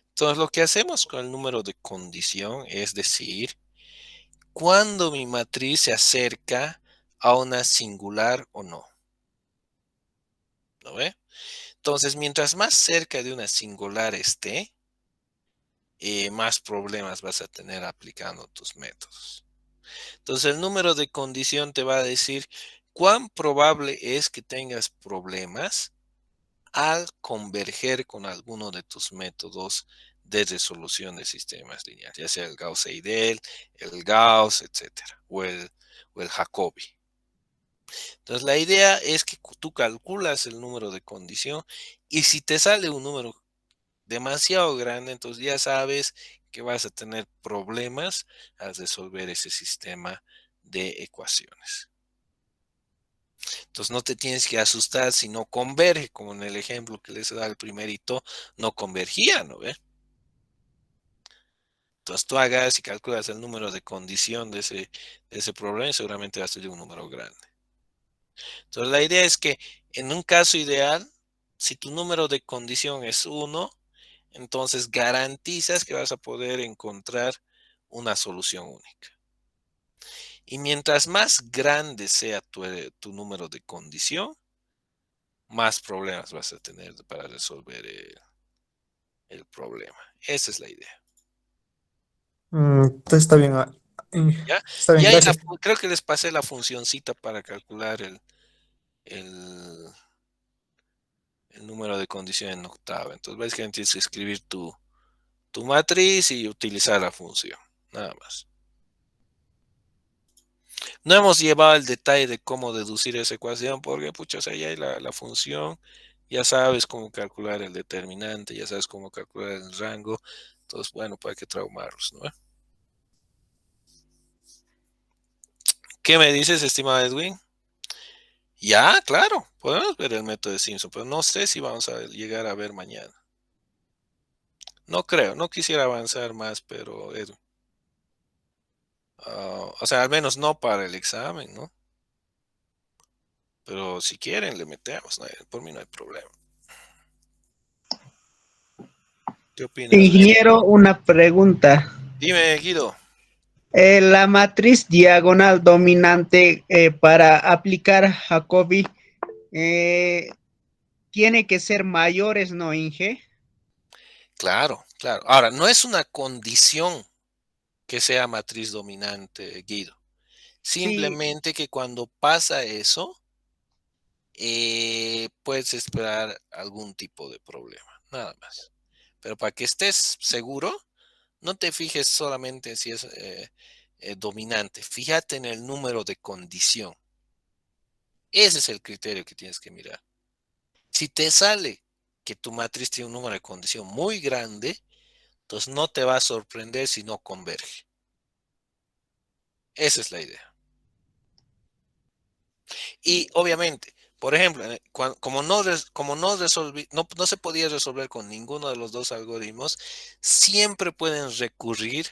Entonces lo que hacemos con el número de condición es decir, cuando mi matriz se acerca a una singular o no, ¿no ve? Entonces, mientras más cerca de una singular esté, más problemas vas a tener aplicando tus métodos. Entonces, el número de condición te va a decir cuán probable es que tengas problemas al converger con alguno de tus métodos de resolución de sistemas lineales, ya sea el Gauss-Seidel, el Gauss, etcétera, o el Jacobi. Entonces, la idea es que tú calculas el número de condición y si te sale un número demasiado grande, entonces ya sabes que vas a tener problemas al resolver ese sistema de ecuaciones. Entonces no te tienes que asustar si no converge, como en el ejemplo que les da el primerito, no convergía, ¿no ve? Entonces tú hagas y calculas el número de condición de ese problema y seguramente va a ser un número grande. Entonces la idea es que en un caso ideal, si tu número de condición es 1, entonces garantizas que vas a poder encontrar una solución única. Y mientras más grande sea tu número de condición, más problemas vas a tener para resolver el problema. Esa es la idea. Entonces está bien. ¿Ya? Está bien, Y ahí gracias. creo que les pasé la funcioncita para calcular el, el número de condición en octava. Entonces, básicamente tienes que escribir tu matriz y utilizar la función. Nada más. No hemos llevado el detalle de cómo deducir esa ecuación porque, pucha, o sea, ya hay la función, ya sabes cómo calcular el determinante, ya sabes cómo calcular el rango. Entonces, bueno, pues hay que traumarlos, ¿no? ¿Qué me dices, estimado Edwin? Ya, claro, podemos ver el método de Simpson, pero no sé si vamos a llegar a ver mañana. No creo, no quisiera avanzar más, pero Edwin. O sea, al menos no para el examen, ¿no? Pero si quieren, le metemos, por mí no hay problema. ¿Qué opinas, Guido? Ingeniero, una pregunta. Dime, Guido. La matriz diagonal dominante para aplicar Jacobi eh, tiene que ser mayores, ¿no, Inge? Claro, claro. Ahora, no es una condición que sea matriz dominante, Guido. Sí, Simplemente que cuando pasa eso, puedes esperar algún tipo de problema, nada más. Pero para que estés seguro, no te fijes solamente en si es dominante, fíjate en el número de condición. Ese es el criterio que tienes que mirar. Si te sale que tu matriz tiene un número de condición muy grande, entonces no te va a sorprender si no converge. Esa es la idea. Y obviamente, por ejemplo, como no se podía resolver con ninguno de los dos algoritmos, siempre pueden recurrir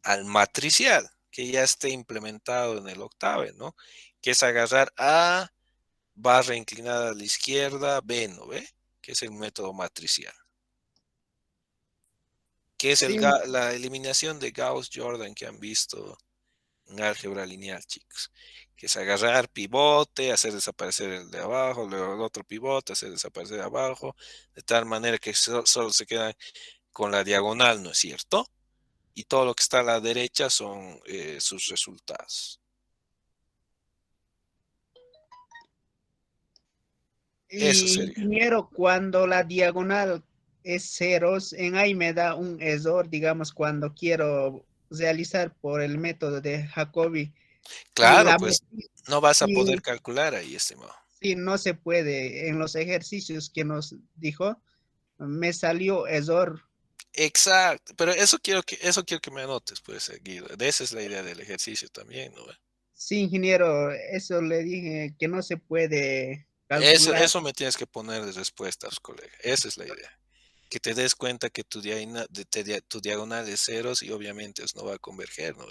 al matricial, que ya esté implementado en el octave, ¿no? Que es agarrar A, barra inclinada a la izquierda, B, ¿no ve? Que es el método matricial. Que es sí, la eliminación de Gauss-Jordan que han visto en álgebra lineal, chicos. Que es agarrar pivote, hacer desaparecer el de abajo, luego el otro pivote, hacer desaparecer de abajo, de tal manera que solo se quedan con la diagonal, ¿no es cierto? Y todo lo que está a la derecha son sus resultados. Eso y sería. ingeniero, cuando la diagonal es ceros, en ahí me da un error, digamos, cuando quiero realizar por el método de Jacobi y Claro, la pues no vas a poder y calcular ahí, estimado. sí, no se puede. En los ejercicios que nos dijo, me salió error. Exacto, pero eso quiero que me anotes, pues, Guido. De esa es la idea del ejercicio también, ¿no? Sí, ingeniero, eso le dije que no se puede calcular. Eso me tienes que poner de respuestas, colega. Esa es la idea. Que te des cuenta que tu diagonal es ceros y obviamente eso no va a converger, ¿no?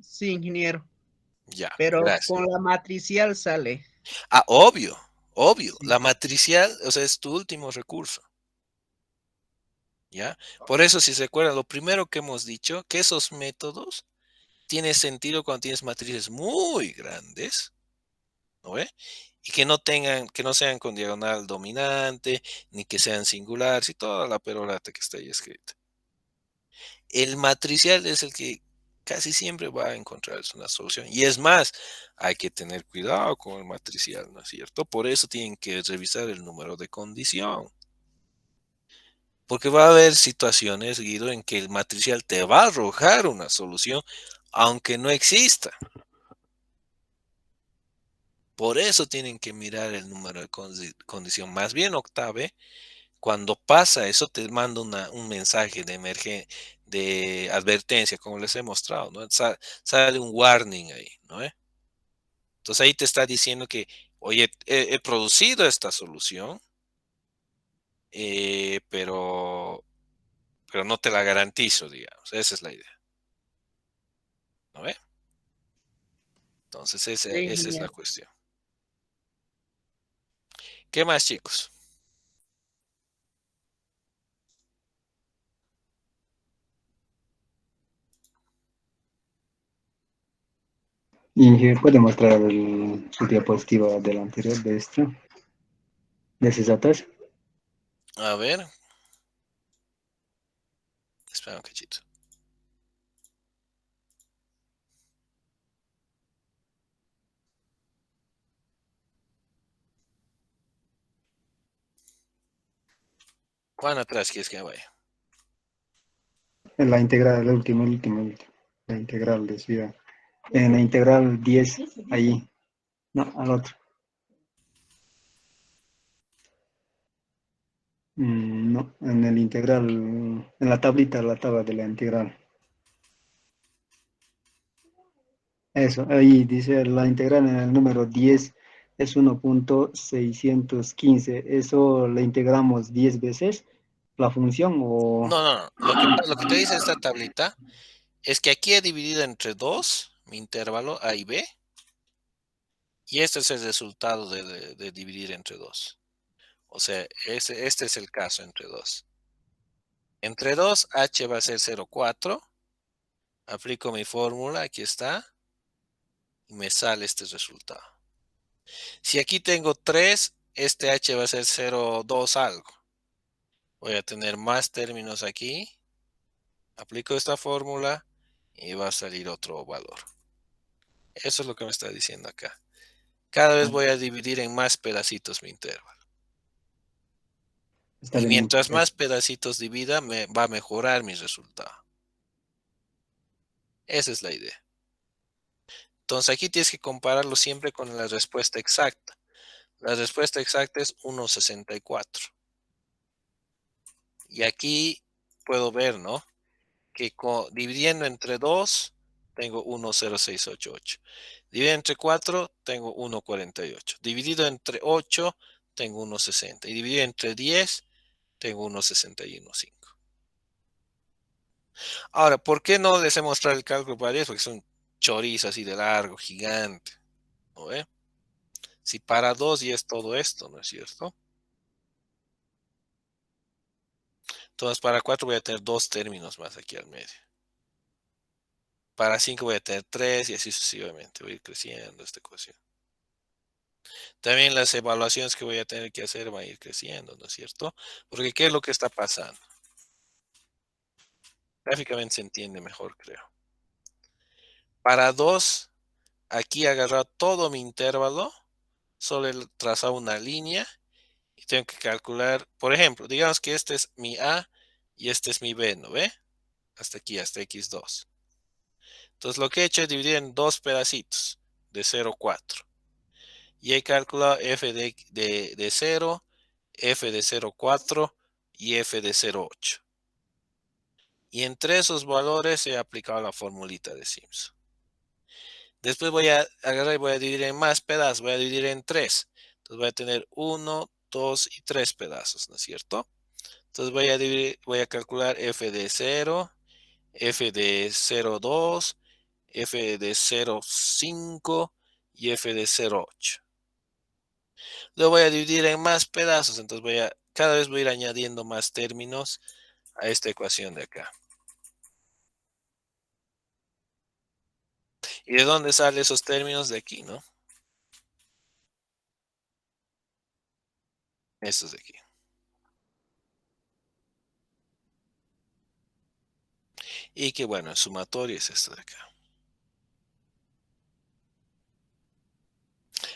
Sí, ingeniero, Ya, pero gracias. con la matricial sale. Ah, obvio, obvio. Sí, La matricial, o sea, es tu último recurso, ¿ya? Por eso, si se acuerdan, lo primero que hemos dicho, que esos métodos tienen sentido cuando tienes matrices muy grandes, ¿no ve? Y que no sean con diagonal dominante, ni que sean singulares y toda la perorata que está ahí escrita. El matricial es el que casi siempre va a encontrar una solución. Y es más, hay que tener cuidado con el matricial, ¿no es cierto? Por eso tienen que revisar el número de condición. Porque va a haber situaciones, Guido, en que el matricial te va a arrojar una solución, aunque no exista. Por eso tienen que mirar el número de condición, más bien octave, Cuando pasa eso, te manda un mensaje de advertencia, como les he mostrado, ¿no? Sale un warning ahí, ¿no? Entonces ahí te está diciendo que, oye, he producido esta solución, pero no te la garantizo, digamos. Esa es la idea, ¿no ve? Entonces Sí, esa es la genial. cuestión. ¿Qué más, chicos? Y puede mostrar su diapositiva del anterior de ese datos. A ver, espera un cachito. ¿Cuán atrás quieres que vaya? En la integral, el último. La integral decía. En la integral 10 ahí. No, al otro. No, en el integral, en la tablita, la tabla de la integral. Eso, ahí dice la integral en el número 10 es 1.615. ¿Eso le integramos 10 veces la función o...? No, no, no. Lo que te dice esta tablita es que aquí he dividido entre 2 mi intervalo A y B, y este es el resultado de dividir entre 2. O sea, este es el caso entre 2. Entre 2, h va a ser 0,4. Aplico mi fórmula, aquí está, y me sale este resultado. Si aquí tengo 3, este h va a ser 0,2 algo. Voy a tener más términos aquí. Aplico esta fórmula y va a salir otro valor. Eso es lo que me está diciendo acá. Cada vez voy a dividir en más pedacitos mi intervalo. Está Y bien. mientras más pedacitos divida, me va a mejorar mi resultado. Esa es la idea. Entonces aquí tienes que compararlo siempre con la respuesta exacta. La respuesta exacta es 1,64. Y aquí puedo ver, ¿no? Que dividiendo entre 2, tengo 1,0688. Dividido entre 4, tengo 1,48. Dividido entre 8, tengo 1,60. Y dividido entre 10, tengo 1,615. Ahora, ¿por qué no les he mostrado el cálculo para 10? Porque es un chorizo así de largo, gigante, ¿no ve? Si para 2 y es todo esto, ¿no es cierto? Entonces para 4 voy a tener 2 términos más aquí al medio. Para 5 voy a tener 3 y así sucesivamente. Voy a ir creciendo esta ecuación. También las evaluaciones que voy a tener que hacer van a ir creciendo, ¿no es cierto? Porque ¿qué es lo que está pasando? Gráficamente se entiende mejor, creo. Para 2, aquí he agarrado todo mi intervalo, solo he trazado una línea y tengo que calcular, por ejemplo, digamos que este es mi A y este es mi B, ¿no ve? Hasta aquí, hasta x2. Entonces lo que he hecho es dividir en dos pedacitos de 0,4. Y he calculado f de 0, f de 0,4 y f de 0,8. Y entre esos valores he aplicado la formulita de Simpson. Después voy a agarrar y voy a dividir en más pedazos. Voy a dividir en 3. Entonces voy a tener 1, 2 y 3 pedazos, ¿no es cierto? Entonces voy a calcular f de 0, f de 0,2, f de 0,5 y f de 0,8. Lo voy a dividir en más pedazos, entonces cada vez voy a ir añadiendo más términos a esta ecuación de acá. ¿Y de dónde salen esos términos? De aquí, ¿no? Estos de aquí. Y que bueno, el sumatorio es esto de acá.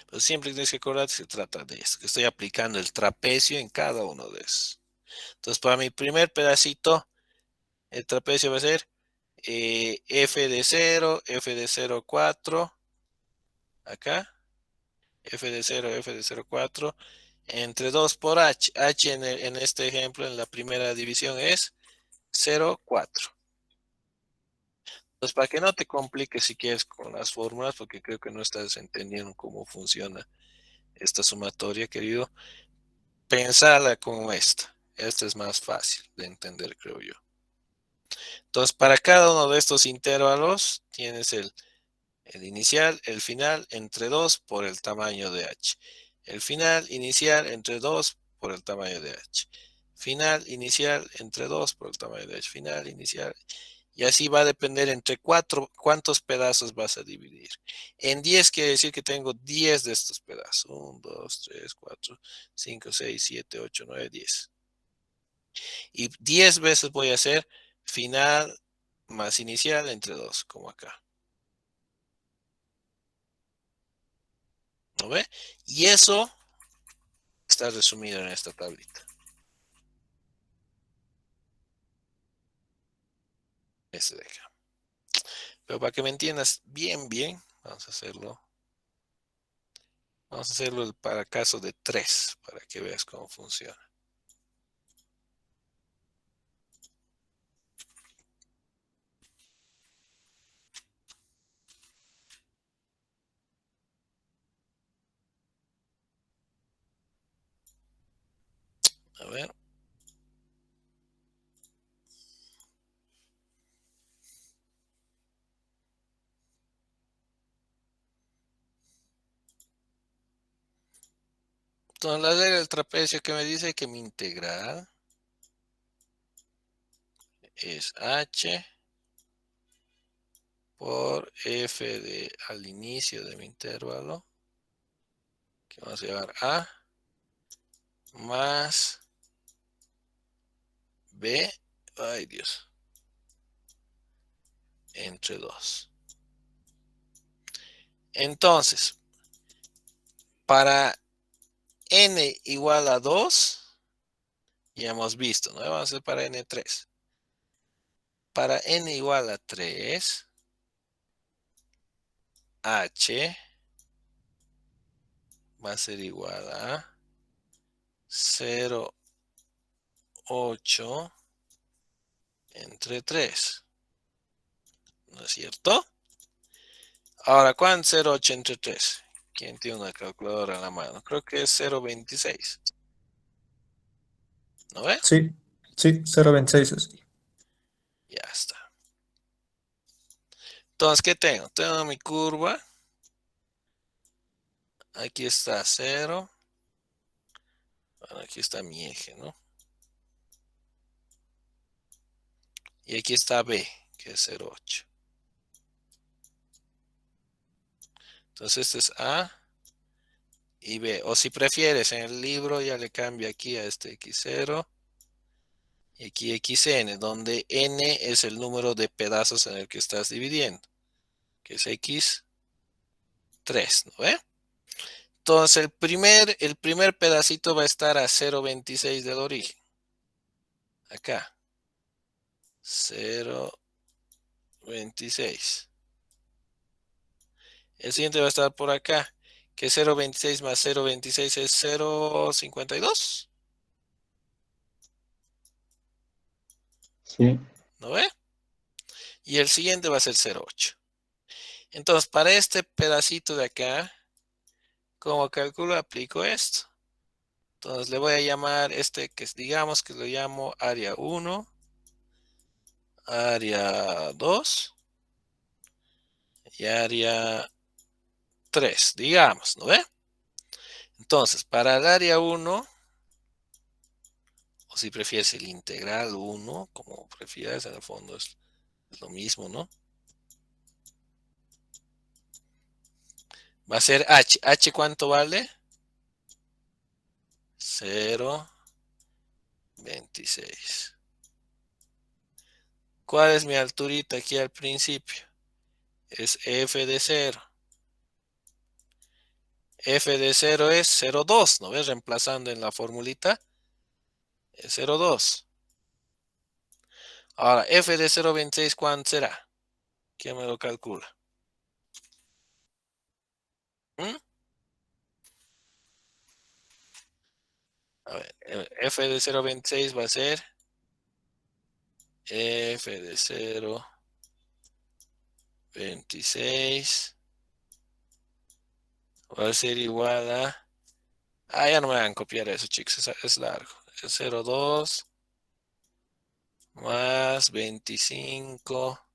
Pero siempre tienes que acordar que se trata de esto, que estoy aplicando el trapecio en cada uno de esos. Entonces, para mi primer pedacito, el trapecio va a ser f de 0, f de 0,4, acá, f de 0, f de 0,4 entre 2 por h. H en este ejemplo, en la primera división es 0,4. Entonces, para que no te compliques si quieres con las fórmulas, porque creo que no estás entendiendo cómo funciona esta sumatoria, querido, pensala como esta. Esta es más fácil de entender, creo yo. Entonces, para cada uno de estos intervalos, tienes el inicial, el final, entre 2 por el tamaño de h. El final inicial entre 2 por el tamaño de h. Final inicial entre 2 por el tamaño de h. Final inicial. Y así va a depender entre 4 cuántos pedazos vas a dividir. En 10 quiere decir que tengo 10 de estos pedazos. 1, 2, 3, 4, 5, 6, 7, 8, 9, 10. Y 10 veces voy a hacer final más inicial entre 2, como acá. ¿No ve? Y eso está resumido en esta tablita. Este de acá. Pero para que me entiendas bien, vamos a hacerlo. Vamos a hacerlo para caso de 3, para que veas cómo funciona. A ver. Entonces, la regla del trapecio que me dice que mi integral es h por f al inicio de mi intervalo, que vamos a llevar a, más b, ay Dios, entre 2. Entonces, para n igual a 2, ya hemos visto, ¿no? Vamos a hacer para n3. Para n igual a 3, h va a ser igual a 0,8 entre 3. ¿No es cierto? Ahora, ¿cuánto es 0,8 entre 3? ¿Quién tiene una calculadora en la mano? Creo que es 0,26. ¿No ve? Sí, sí, 0,26 es. Ya está. Entonces, ¿qué tengo? Tengo mi curva. Aquí está 0. Bueno, aquí está mi eje, ¿no? Y aquí está B, que es 0,8. Entonces, este es A y B. O si prefieres, en el libro ya le cambio aquí a este X0 y aquí XN, donde N es el número de pedazos en el que estás dividiendo, que es X3, ¿no ve? Entonces, el primer pedacito va a estar a 0,26 del origen. Acá. 0,26. El siguiente va a estar por acá, que 0,26 más 0,26 es 0,52. Sí, ¿No ve? Y el siguiente va a ser 0,8. Entonces, para este pedacito de acá, como calculo, aplico esto. Entonces, le voy a llamar este, que digamos que lo llamo área 1, área 2 y área 3, digamos, ¿no ve? Entonces, para el área 1, o si prefieres el integral 1, como prefieras, en el fondo es lo mismo, ¿no? Va a ser h. ¿H cuánto vale? 0,26. ¿Cuál es mi alturita aquí al principio? Es f de 0. F de 0 es 0,2, ¿no ves? Reemplazando en la formulita, es 0,2. Ahora, f de 0,26, ¿cuánto será? ¿Quién me lo calcula? ¿Mm? f de 0,26 va a ser f de 0,26 va a ser igual a... ya no me van a copiar eso, chicos, es largo. Es 0,2 más 25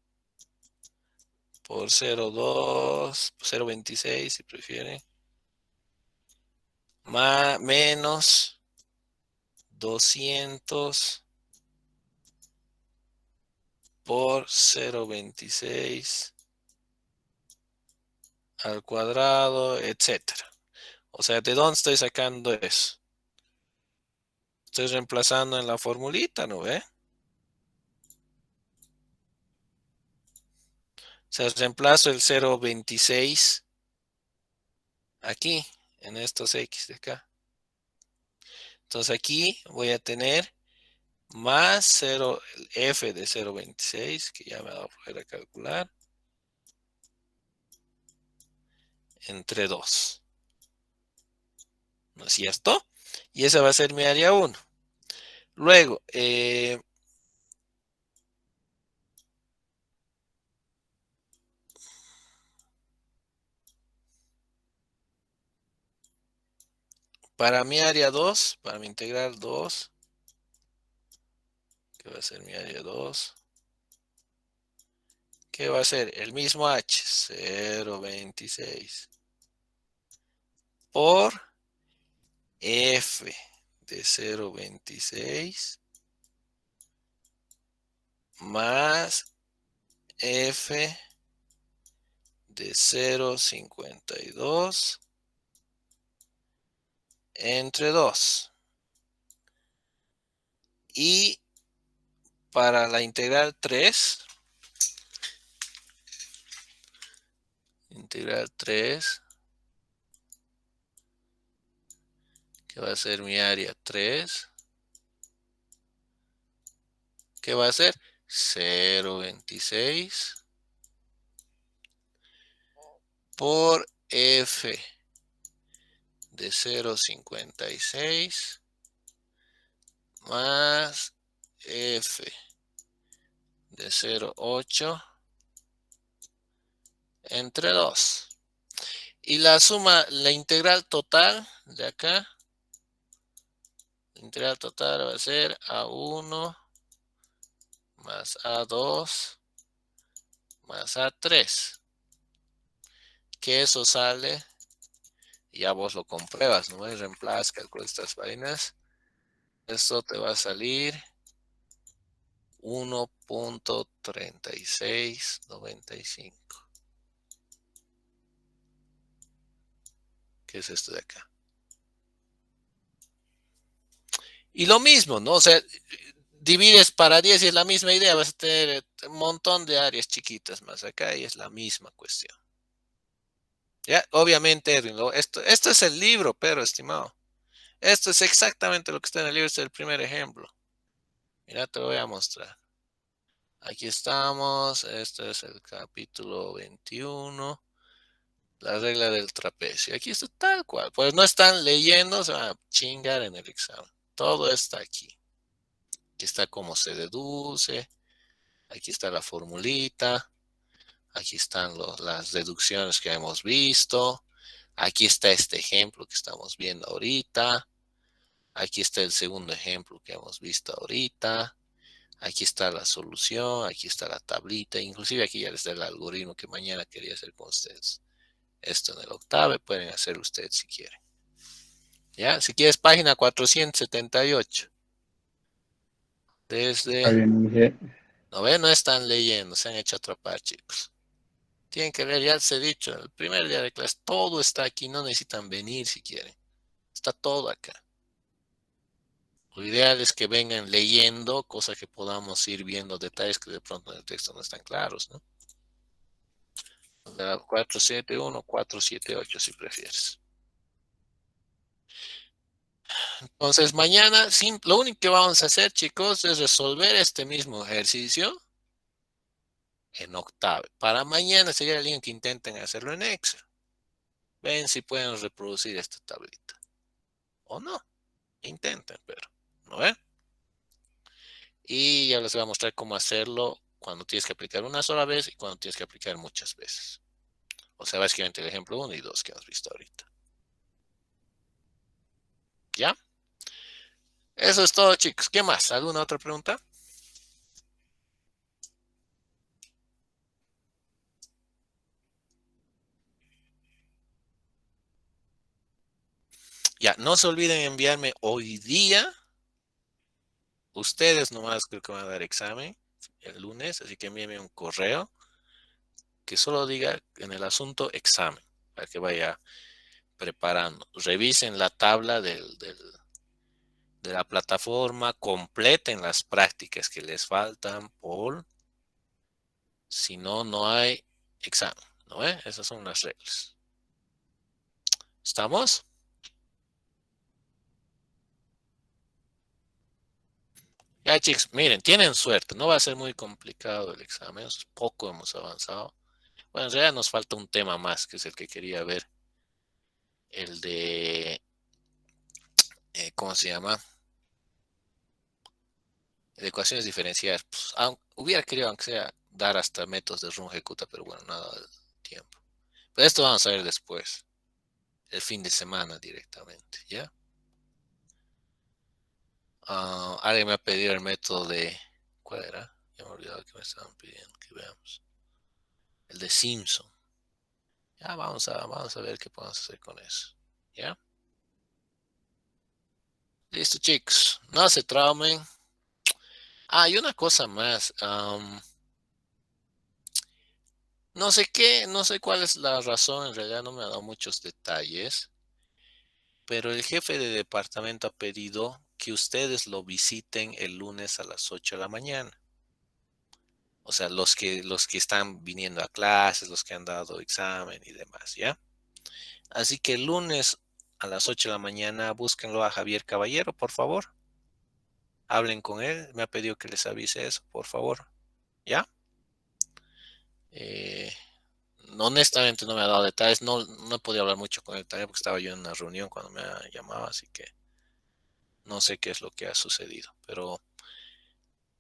por 0,2, 0,26 si prefieren, más, menos 200 por 0,26 al cuadrado, etcétera. O sea, ¿de dónde estoy sacando eso? Estoy reemplazando en la formulita, ¿no ve? O sea, reemplazo el 0,26 aquí, en estos X de acá. Entonces aquí voy a tener más 0, el f de 0,26, que ya me va a poder calcular, entre 2. ¿No es cierto? Y esa va a ser mi área 1. Luego, para mi área 2, para mi integral 2, que va a ser mi área 2, que va a ser el mismo h, 0,26, por f de 0,26 más f de 0,52 entre 2. Y para la integral 3, que va a ser mi área 3, que va a ser 0,26 por f de 0,56 más f de 0,8 entre 2. Y la suma, la integral total de acá, la integral total va a ser A1 más A2 más A3. Que eso sale, ya vos lo compruebas, ¿no? Reemplaza, calcula estas vainas. Esto te va a salir 1.3695. ¿Qué es esto de acá? Y lo mismo, ¿no? O sea, divides para 10 y es la misma idea. Vas a tener un montón de áreas chiquitas más acá y es la misma cuestión. Ya, obviamente, Edwin, esto es el libro, pero estimado. Esto es exactamente lo que está en el libro, este es el primer ejemplo. Mira, te lo voy a mostrar. Aquí estamos, este es el capítulo 21, la regla del trapecio. Aquí está tal cual. Pues no están leyendo, se van a chingar en el examen. Todo está aquí. Aquí está cómo se deduce, aquí está la formulita, aquí están las deducciones que hemos visto, aquí está este ejemplo que estamos viendo ahorita, aquí está el segundo ejemplo que hemos visto ahorita. Aquí está la solución, aquí está la tablita, inclusive aquí ya les da el algoritmo que mañana quería hacer con ustedes. Esto en el octavo pueden hacer ustedes si quieren. ¿Ya? Si quieres, página 478. Está Desde... bien, dije, No ven, no están leyendo, se han hecho atrapar, chicos. Tienen que leer, ya les he dicho, el primer día de clase, todo está aquí, no necesitan venir si quieren. Está todo acá. Lo ideal es que vengan leyendo, cosa que podamos ir viendo detalles que de pronto en el texto no están claros, ¿no? 471, 478 si prefieres. Entonces mañana lo único que vamos a hacer, chicos, es resolver este mismo ejercicio en octavo. Para mañana sería el link que intenten hacerlo en Excel. Ven si pueden reproducir esta tablita. O no, intenten, pero no ¿no ve? Y ya les voy a mostrar cómo hacerlo cuando tienes que aplicar una sola vez y cuando tienes que aplicar muchas veces. O sea, básicamente el ejemplo 1 y 2 que hemos visto ahorita. ¿Ya? Eso es todo, chicos. ¿Qué más? ¿Alguna otra pregunta? Ya, no se olviden enviarme hoy día. Ustedes nomás creo que van a dar examen el lunes, así que envíenme un correo que solo diga en el asunto examen, para que vaya preparando. Revisen la tabla de la plataforma, completen las prácticas que les faltan si no, no hay examen, ¿no ve? Esas son las reglas. ¿Estamos? Ya, chicos, miren, tienen suerte, no va a ser muy complicado el examen, poco hemos avanzado. Bueno, en realidad nos falta un tema más, que es el que quería ver, el de, ¿cómo se llama? De ecuaciones diferenciales. Pues, hubiera querido, aunque sea, dar hasta métodos de Runge-Kutta, pero bueno, nada del tiempo. Pero esto vamos a ver después, el fin de semana directamente, ¿ya? Alguien me ha pedido el método de, ¿cuál era? Ya me he olvidado que me estaban pidiendo que veamos. El de Simpson. Ya vamos a ver qué podemos hacer con eso, ¿ya? Listo, chicos, no se traumen. Y una cosa más. No sé no sé cuál es la razón, en realidad no me ha dado muchos detalles, pero el jefe de departamento ha pedido que ustedes lo visiten el lunes a las 8 de la mañana. O sea, los que están viniendo a clases, los que han dado examen y demás, ¿ya? Así que el lunes a las 8 de la mañana búsquenlo a Javier Caballero, por favor. Hablen con él, me ha pedido que les avise eso, por favor, ¿ya? Eh, Honestamente no me ha dado detalles, no he podido hablar mucho con él también porque estaba yo en una reunión cuando me ha llamado, así que no sé qué es lo que ha sucedido, pero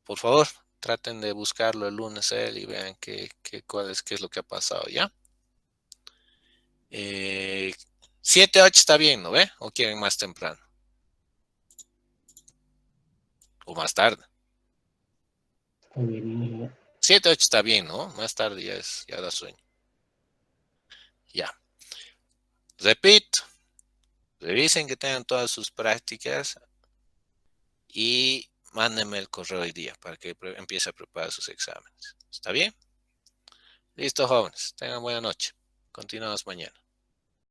por favor traten de buscarlo el lunes a él y vean qué es lo que ha pasado, ¿ya? 7, 8 está bien, ¿no ve? ¿O quieren más temprano? ¿O más tarde? 7, 8 está bien, ¿no? Más tarde ya da sueño. Ya. Repito, revisen que tengan todas sus prácticas y mándenme el correo hoy día para que empiece a preparar sus exámenes. ¿Está bien? Listo, jóvenes. Tengan buena noche. Continuamos mañana.